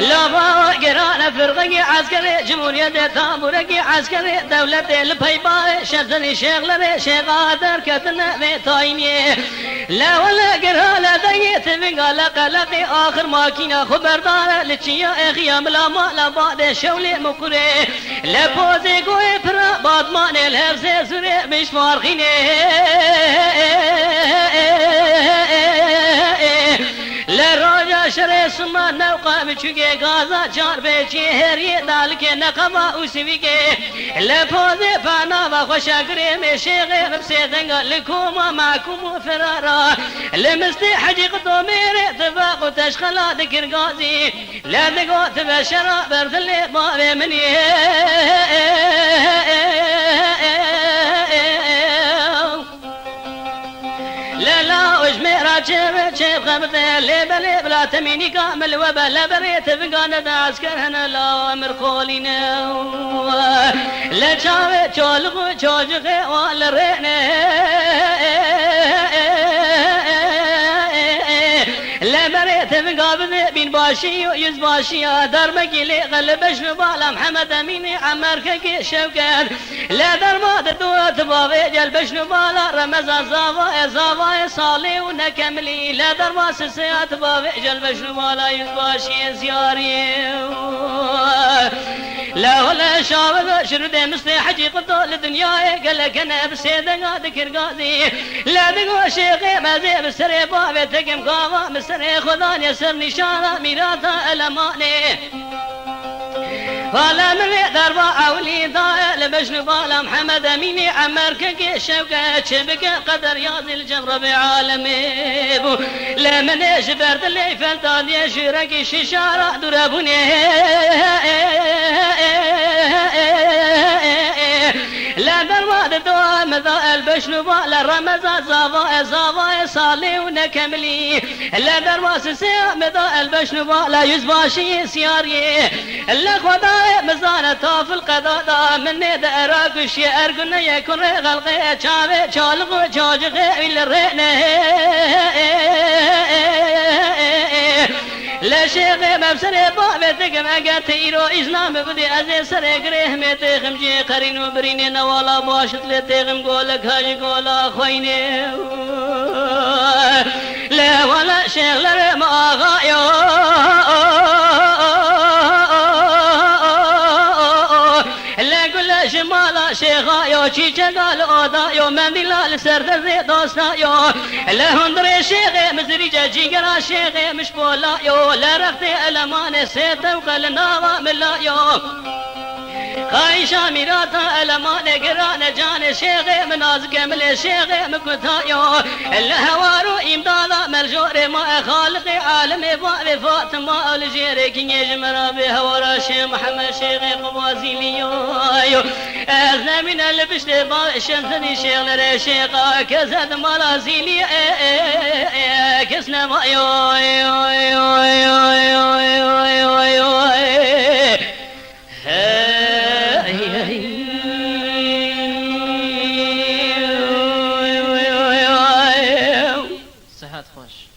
لا باو قرانا فرقي عسكري جمهورية تاموركي عسكري دولة البيباء شمسني شغلة شيخ قادر كتنا بيتايني لا ولا قرانا دقيت من قلقي آخر ماكينة خبردارة لتشيا اخيام لا مالا بعد شولي مقري لا بوزي قوي فرا بعد ما نلهف سوري مش فارخيني لراجا شري سما نوقا بچوكي غازا چار بيچي هري دالك نقما وسويكي لفوزي فانا وخوشا قريم شيغي بسيدنغا لكوما معكم فرارا لمستي حجي قدو ميري تفاق وتشخلا ذكر غازي لا دقو تبشرا برثلي بابي مني شيب خمسة ليبلي بلا تميني كامل وبلا بريت فقانا دا عسكرنا لا امر قولينا لا شاوي شولغو شوجغي والرينا لا بريت فقابل بين باشي ويز باشي درمكي لي غلبش بالا محمد اميني عمركك شوكان لا درما دوت بابي جلبش بالا رمضان زاواي صالي ونكملي لا درما سيات بابي جلبش بالا يز باشي زياري لا ولا شاب شرد مستحجي قدو الدنيا قالك انا بسيدنا ذكر قاضي لا دقو شيخي ما زي بسري بابي تقم قاما مستري خذان يسر نشانه ميراثا الاماني فلا من دربا اولي ضايل بشن بالا محمد اميني عمركك شوكه شبك قدر ياضي الجمر بعالمي لا من برد اللي فلتان يشرك ششاره دربوني لا دربا دوام ذا البشن بالا رمضان زاواي صالي ونكملي لا دربا سيام ذا البشن بالا يزباشي سياري لا خدا مزانة طاف القضاء من ند أراك شيء أرجنا يكون غلقة شابه شالق شاجق إلى الرنة لا شيء مبصر بابتك ما قتيرو إسلام بدي أزي سرقره متخم جي قرين وبرين نوالا باشت لتخم قولك هاج قولا خويني لا ولا شيء لرما غايو شمالا شيخا يو چيچا قال اودا يو مندلا لسرد دوستا يو لهندري شيخي مزريجا جيگرا شيخي مش بولا يو لرختي الامان سيتا وقال ناوا ملا يو خايشا ميراتا الامان قران جان شيخي مناز كمل شيخي مكتا يو الهوارو امدادا ملجور ما خالقي عالمي بابي فاطمة الجيري كي جمرا بهورا شيخ محمد شيخي قوازي ليو أغنى من البشت شمسني شيخ لري شيخا كزد مرازيلي كسنا ما صحات خوش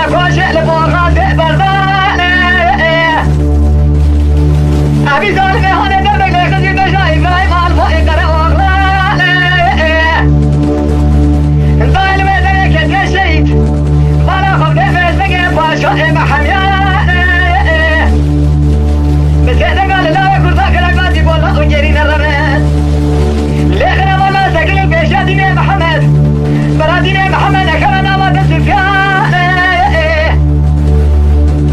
خوش لبوغات بردانه ابي ظالمه هانه دبك لخزي بجاي براي مال فوق قرأ وغلانه ظالمه ذلك الشيء فانا خب نفس بقى باشا محميانه بس انا قال لا يقول ذاك العقاد يقول لا وجرين الرماد لخنا والله سكن البيشادين محمد برادين محمد اكرنا ما تسفيان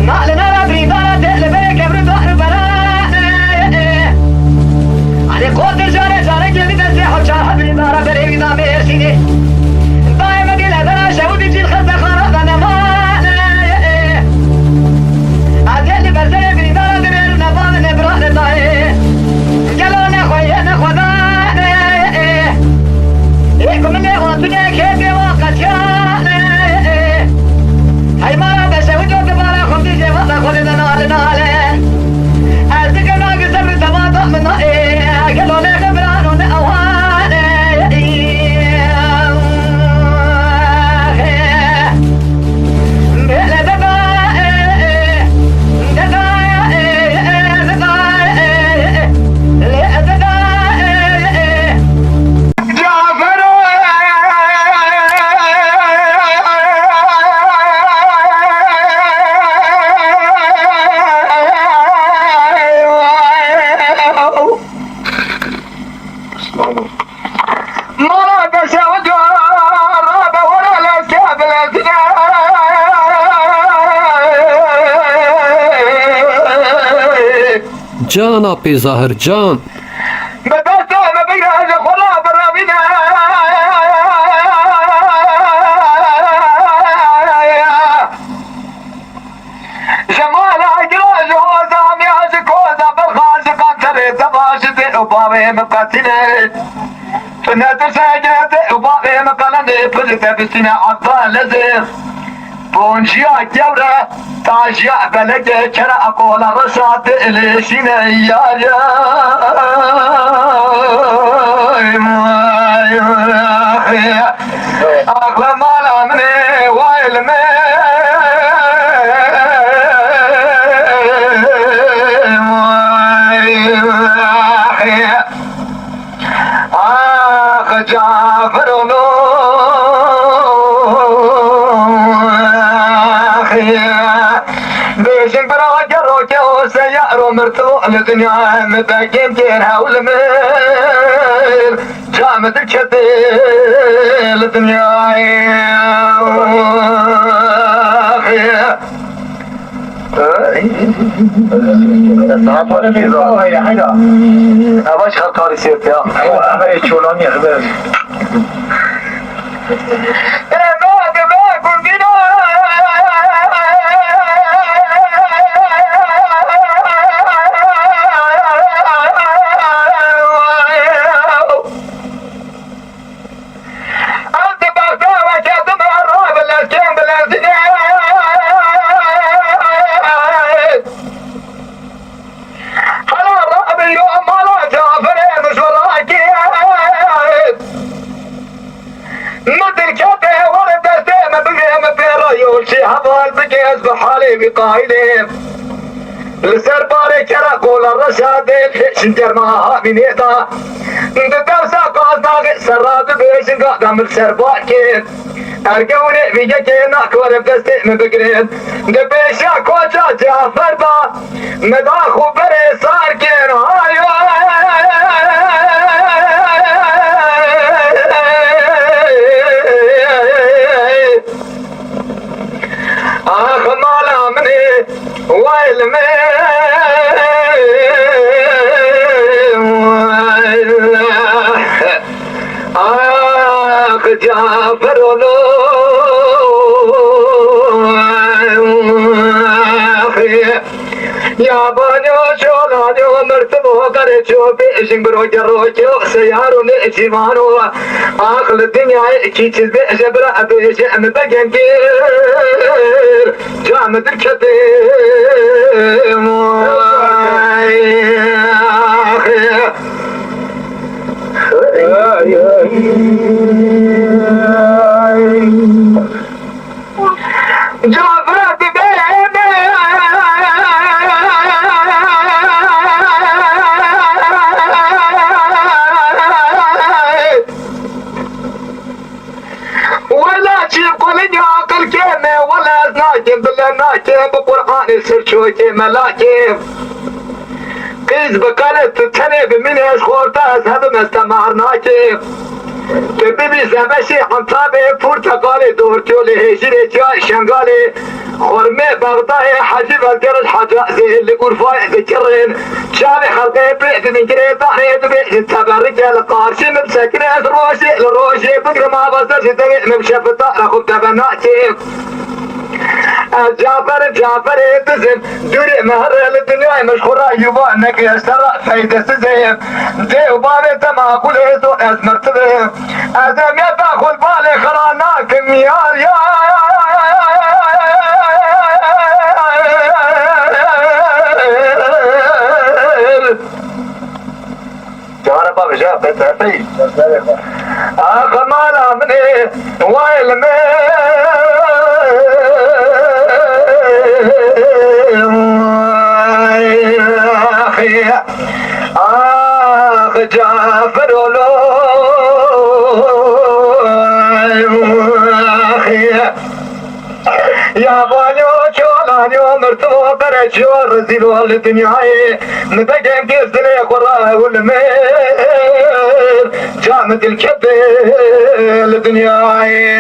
نعلنا رابري دارا تقلبه كبر دار بران علي قوت جاري جاري جلدي تسيح وشاحب دارا بريوي دامي ارسيني دائما قيل هذا شهودي جيل خزة خراب انا مان عزيزي برزي بري دارا دمير نبان نبران داي قالوا نخوي نخوضان إيكم اللي وانتني كيفي وقت كان هاي مرة بس وجود بارا خمدي جي وقت خذ نال نالين أزدك ناقص من تباطأ من نائي قالوا لي خبران ونأوان بيلا دبائي جان آپی ظاهر جان بونجيا جورا تاجيا بلد كرا اقول رشاد ليشنا يا يا اغلى مالا مني وايل جعفر بيشن براجع روجة وسيارو مرتوع لدنيا مباقين تيرها والمير جامد الكثير لدنيا أباش خلطاري سيرت يا أما يتشولون يخبر بقايلين لسر باري كرا قول الرشاد شنجر معها من يدا ندرسا قاسنا سرات بيشن قادم السر باكين ارقوني بيجا كينا كور بقستي مبقرين دبيشا كوشا جعفر با مداخو بري ساركين هايو آخ مالا مني ويل آخ جعفر يا بانيو شولانيو مرتبو قريشو بيشن بروجة روجو سيارو نئتمانو آخر الدنيا كيتش بيش برا بيش مبقن كير جامد الكتيم جعفر ناكي بقرآن السرشوكي ملاكي قيز بقالت تنب من اشخورتاز هذا مستمر ناكي تبيبي زمشي عن طابي پرتقالي دورتو لهجري جاي شنقالي خرمي بغداي حجيب الجرج حجازي اللي قرفاي ذكرين شابي خلقي بيت من جري طاري دبيت تبرج القارشي مبسكني روشي لروشي بقر ما بصرش تبيت مبشفتا رخب تبناتي جعفر يتزم دوري مهر الدنيا مشهورة يبانك يشترى فايدة سزيم دي وبالي تما كل هزو اسمرتبه ازم يتاخذ بالي خراناك ميار يا جوارب بابا جاب بتعطي اخر مالا مني ويل آخ جعفر ولو يا باليو شولانيو مرتو برجو رزيلو الدنياي مبقى كيزني قراه والمير جامد الكبير الدنياي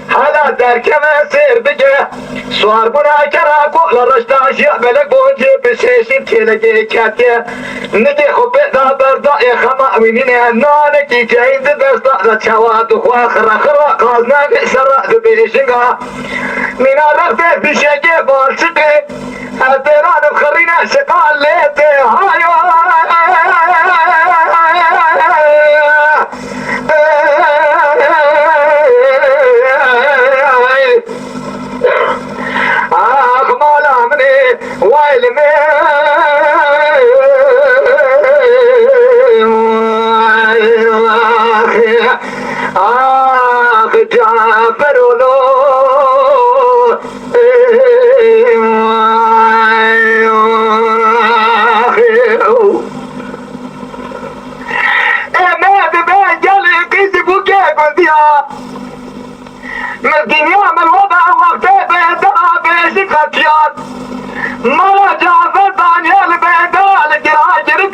هلا در كما سير بجه سوار بنا كرا كل رشتاش يقبلك بونجي بسيسي تيلجي كاتيا نجي خبئنا برداء خما وينينا نانكي جاين دستا رتشوات وخرا خرا قازنا بسرا دبيشنغا من الرغبة بشيء بارشقي الديران بخرينا شقال ليتي هايو ويل آخ جعفر ولو اماد بجل قيسك وكيف ديا مسكين يعمل وضع وقته بيدعى بيشك خطيات مالا جعفر دانيال بيدال جراجر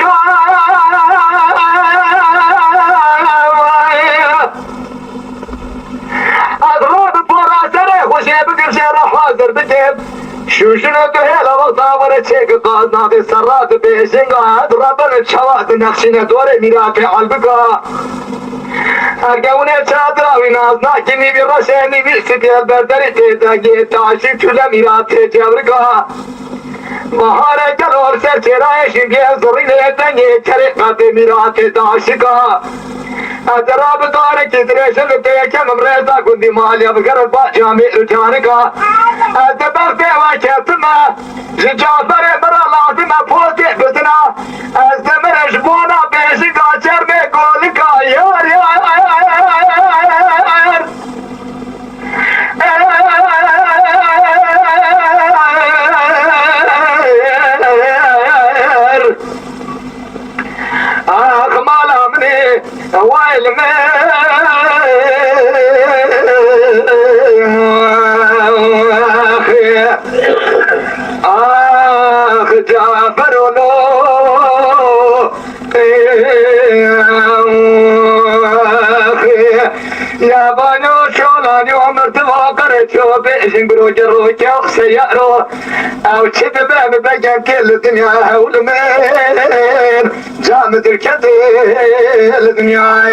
اضرب بورا سره وشيب قرشير حاضر بجيب شوشنا تهيلا وقتا ورچيك قازنا دي سرات بيشنگا اضربن چوات نقشنا دوري ميراكي عالبكا ارگونه چادراوی نازنا کنی بی رشنی بی ستیل بردری تیتاگی تاشی چولا میراتی جاورگا بهار جلال سر چرایشی بیه زرینه تنگی چرقات میراتی تاشکا ادراب داره کترشن تیکم امرزا کندی مالی بگر با جامع رجانگا ادبر تیوا کتما جعفر مرا لازمه پوتی بزنا از دمرش بونا بیشگا چرمه گولگا یار یار آخ مالا مني ويل آخ جعفر ولو يا بانو شولاني عمرت واقرت شو بيشن بروجرو جو سيارو او شد باب بجان كل الدنيا حول من جامد الكدي الدنيا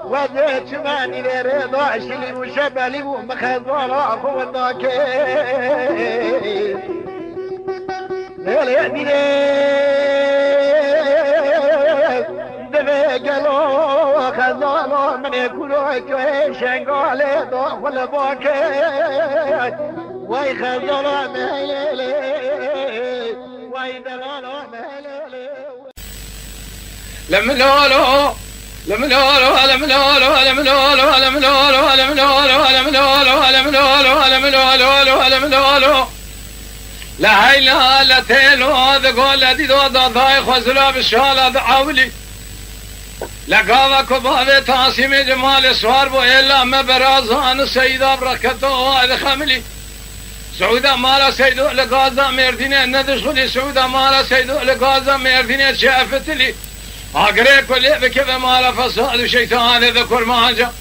وذيت ماني لرضا شلي وشبلي ومخزورة أخو الناكي ليلي دفقلو خزورة من يكونوا كويشن قولي ضوء والباكي واي خزورة مهلي واي دلالو مهلي لملولو لملولو لملولو لملولو لملولو لملولو لملولو لملولو لملولو لملولو لا هيلا لا تيلو ذقول دي دو ضاي خزلا بالشالة دعولي لقاوة كبابة تاسيم جمال سوار بو إلا مبرازان سيدة بركتو هذا خملي سعودة مالا سيدو لقازة مردينة ندخلي سعودة مالا سيدو لقازة مردينة شافت لي أقرأ كل بكذا مالا فساد وشيطان ذكر مانجا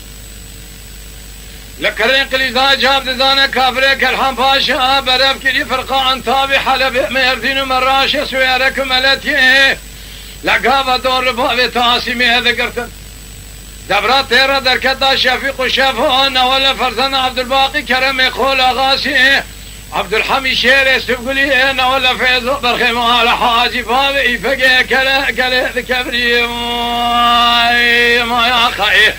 لكرين قليزا جاب دانا كافريك الحم باشا برف كلي فرقا انتابي حلب مردين مراشة سويرك ملتي لقابة دور بابي تاسيمي هذا قرتن دبرات تيرا دركتا شفيق وشفون ولا فرزان عبد الباقي كرمي خول غاسي عبد الحميد شيري سبقلي انا ولا فيزو برخيم على حاجي بابي فقي كلا ذكبري ما يا خي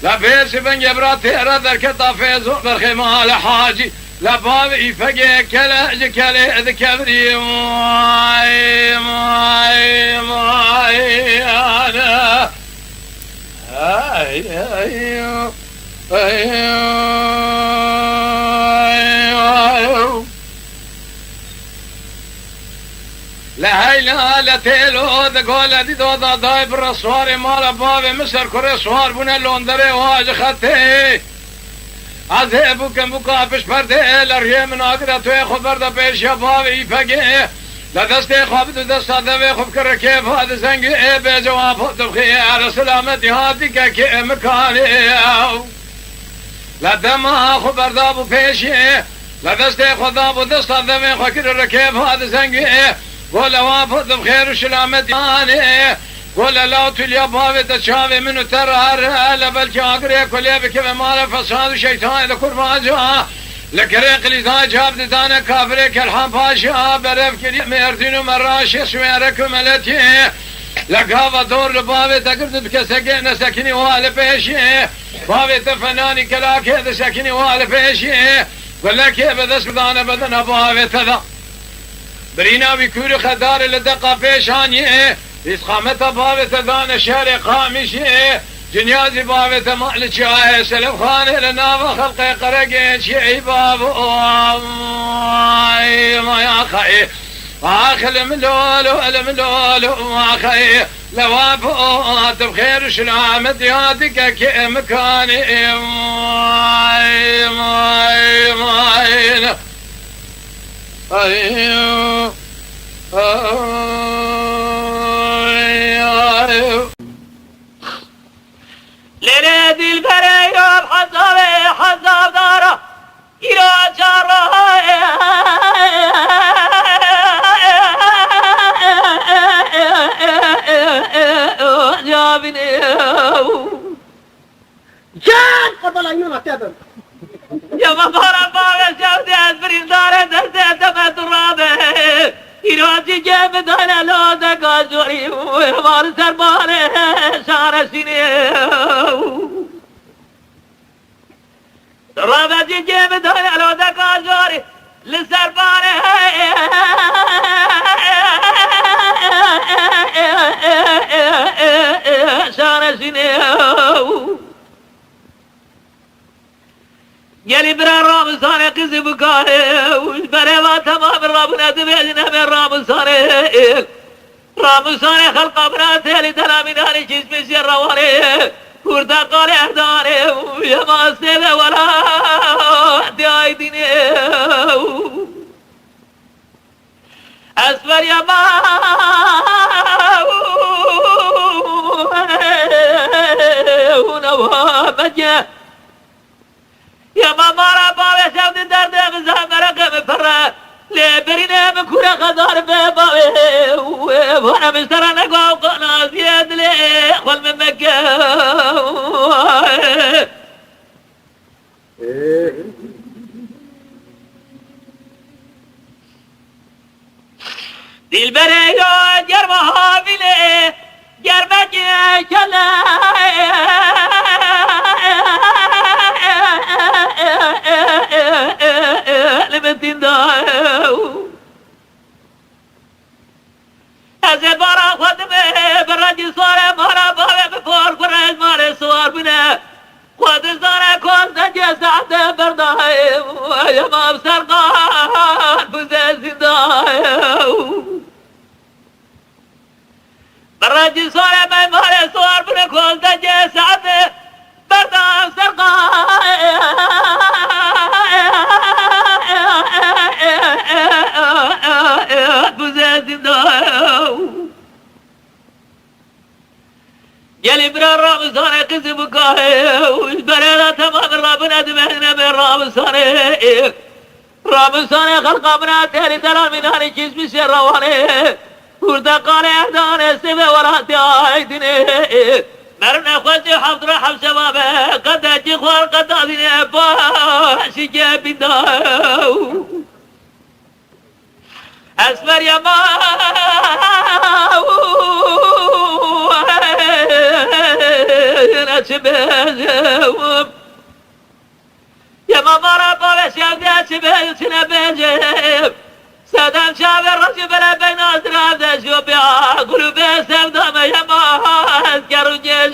لا بيس بن جبرات تيرا دركتا فيزو برخيم على حاجي لا بابي فقي كلا ذكبري انا لا هيلا لا تيلو ذقول دي دو ضاي بالرسوار مال بابي مصر كوري سوار بنا لوندري واج خطي عذيبو كم بقابش برده لريه من آقرة توي خبر دا بيش يا بابي فقه لا دستي خواب دستا دوي خوب كر كيف هذا زنگي بجواب تبخير سلامتي هاتي كي مكاني لا دما خبر دابو بيشي لا دستي خدابو دستا دوي خوب كر كيف هذا زنگي قول وافد بخير سلامتي هاني قول لا تليا بابي تشافي منو ترهر لبلكي اقري كل بكيف مال فساد شيطان ذكر باجا لكريق لذا جاب دانا كافريك الحم باشا برف كلي مردين مراشي سويرك ملتي لقابة دور لبابي تقرد بكسكين سكني والي بيشي بابي تفناني كلاك هذا سكني والي بيشي ولا كيف دس بدانا بدنا بابي تذا برينا بكوري خدار لدقا بيشاني إسقامة بابي تذانا شاري قامشي جنيازي بابي تمال شاي سلف خاني لنا وخلقي قرقين شيء بابو ما يا خي آخل ملولو ما خي لوابو تبخير سلامت يادك كي مكاني لنادي البريوم حزاب داره إلى جاره جابني جان قبل عيونك تبن يا مطار بابا شاودي أسبرين داره دسته تبت الرابع إيراني جيب دانا لو دكا جوري ومار سربانه شار سيني رابطي جيب دانا لو دكا جوري لسربانه شار سيني يلي برا رامزاني قزي بكاري وبرا تمام رابنا دبيجنا من رامزاني خلق براتي يلي دلامي داري جسمي سير رواني وردا قالي احداني ويا ما استيبه ولا احدي ايديني اسفر يا ما ونوابجه يا ماما بابي شاود درد مزامرك مفرة لبرينا مكورة خضار بابي وانا مسترى نقوى وقنا زياد لي خل من مكة دلبره یا گرمه حامیله گرمه کله لبتین داو از بارا خودمه برای سواره مارا باوه بفور برای ماره سوار بینه خود زاره کن زنجه سعده بردای امام سرقان بوزه زندای برای سواره من ماره سوار بینه کن زنجه سعده بردای سرقان بوزه زندای يلي برا رامسانه قزي بكاهي والبريرة تمام رابنا دمهنا من رامسانه رامسانه خلقا منا تهلي دلال مناني كيس بشي رواني وردا قال اهداني سبه وراتي آيدني مرنا خوشي حفظ رحم شبابه قد اجي خوار قد اذني باشي جابي داو اسمر يا ما نشبه يا ماما ربا بشياب نشبه يتنا بجيب سادم شاب الرجل بلا بين أزراب دشوب يا قلوب سودام يا ما أذكر جيب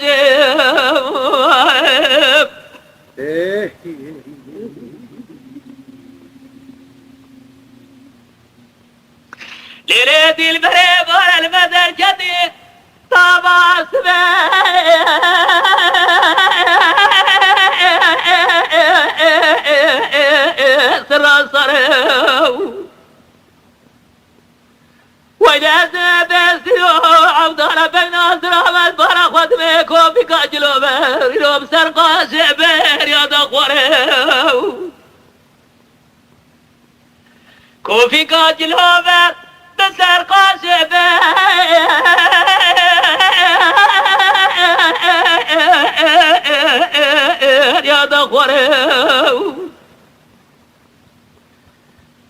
ليلة البريب ولا المدر كدي طابع سراسر وجدنا بسيو عبدالله بين أسرام البرا خدمه كوفي كاجلو بيروب سرقاش بير يا دخوره كوفي كاجلو بير بسرقاش بير يا دخوره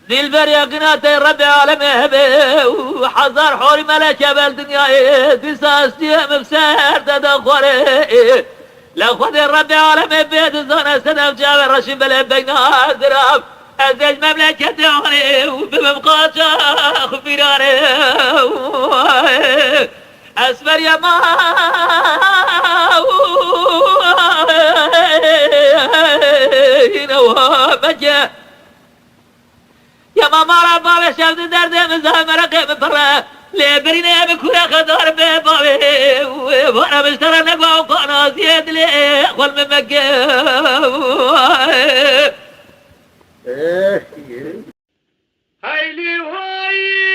دلبر يا قناتي ربي عالمه به وحضر حوري ملكة بالدنيا دساستي مبسر تدخوري لخد ربي عالمه به دزانا سنم جاب الرشيم بلا بينا دراب ازيج مملكة دعاني وبمبقاتا خفيراني اسفر يا ما نوامجه يا ماما ربا بشفت درد مزاح مرقه بفره لبرينه بكوره خدار ببابي وانا مشترى نقوى وقانا زيد لي خل من مكه هايلي هاي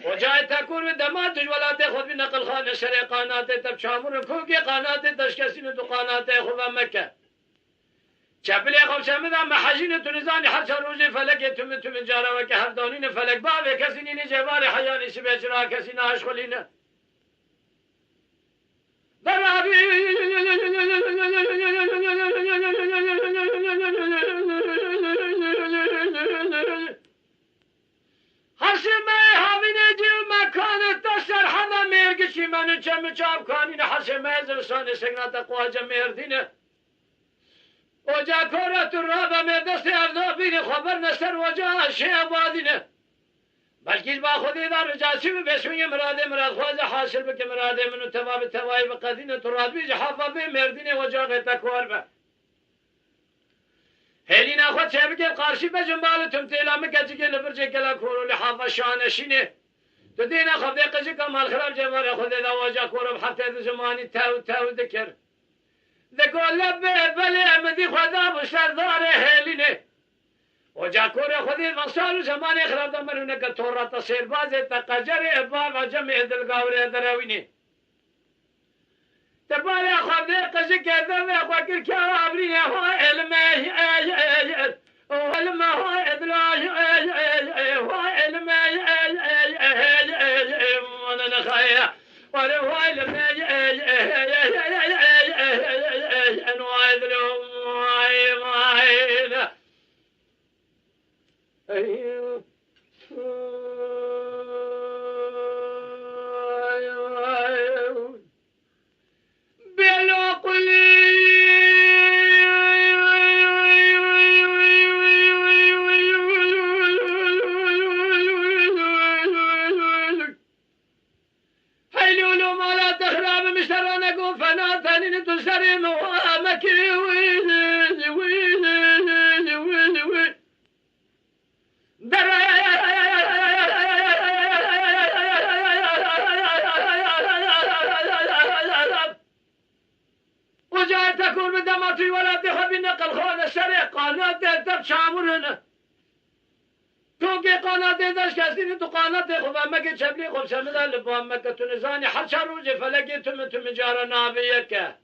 وجاء تكون دمات ولا تأخذ بنقل خان شري قانات تبشامر كوكي قانات تشكسين دقانات خذ مكة شابلي خمسة مذا محجين تنزاني حتى روزي فلك تم جارا وكهردانين فلك بابي كسنين جباري حياني سبيجرا كسين أشغلين درابي حسمه همینه دیو مکان دستر همه مرگشی منو چم چاب کانین حسمه زرسان سگنات قواجه مردینه وجا کورت رابا مردست اردابین خبر نستر وجا شیع بادینه بلکه با خودی دار رجاسی و بسمی مراد خواز حاصل بک مراد منو تباب توائی بقدینه ترادوی جحافا بی مردینه وجا غیتا کور با هلين أخذ شابك القارشي بجمال تمثيلا مكتجي لبرجي كلا كورو لحافة شانشينه تدين أخذ دقيقة مال خراب جمال أخذ إذا وجا كورو بحتى زماني تاو ذكر ذكول لبه بلي مدي خدا بشردار هلينه وجاكور خدي منصار زمان خراب دمرونه كتورا تصير باز تقجر ابا جمع دلغاوري دروينه تبالي خدي قزك دم وكر كابري هو علم علم هو ادلاج هو علم وانا خايا وانا هو علم انواع ذلهم ما أيوه بلو قلي حيلولو ما لا تخراب مشترنا قوم فنا ثاني تسري موامك وجاء تكون من دماتي ولا تخب نقل خون الشريق قناة تب شامرنا توقي قناة داش كاسين تو قناة خب أمك شبلي خب شمدا لبو أمك تنزاني حشر روجي فلقيتم جارنا بيك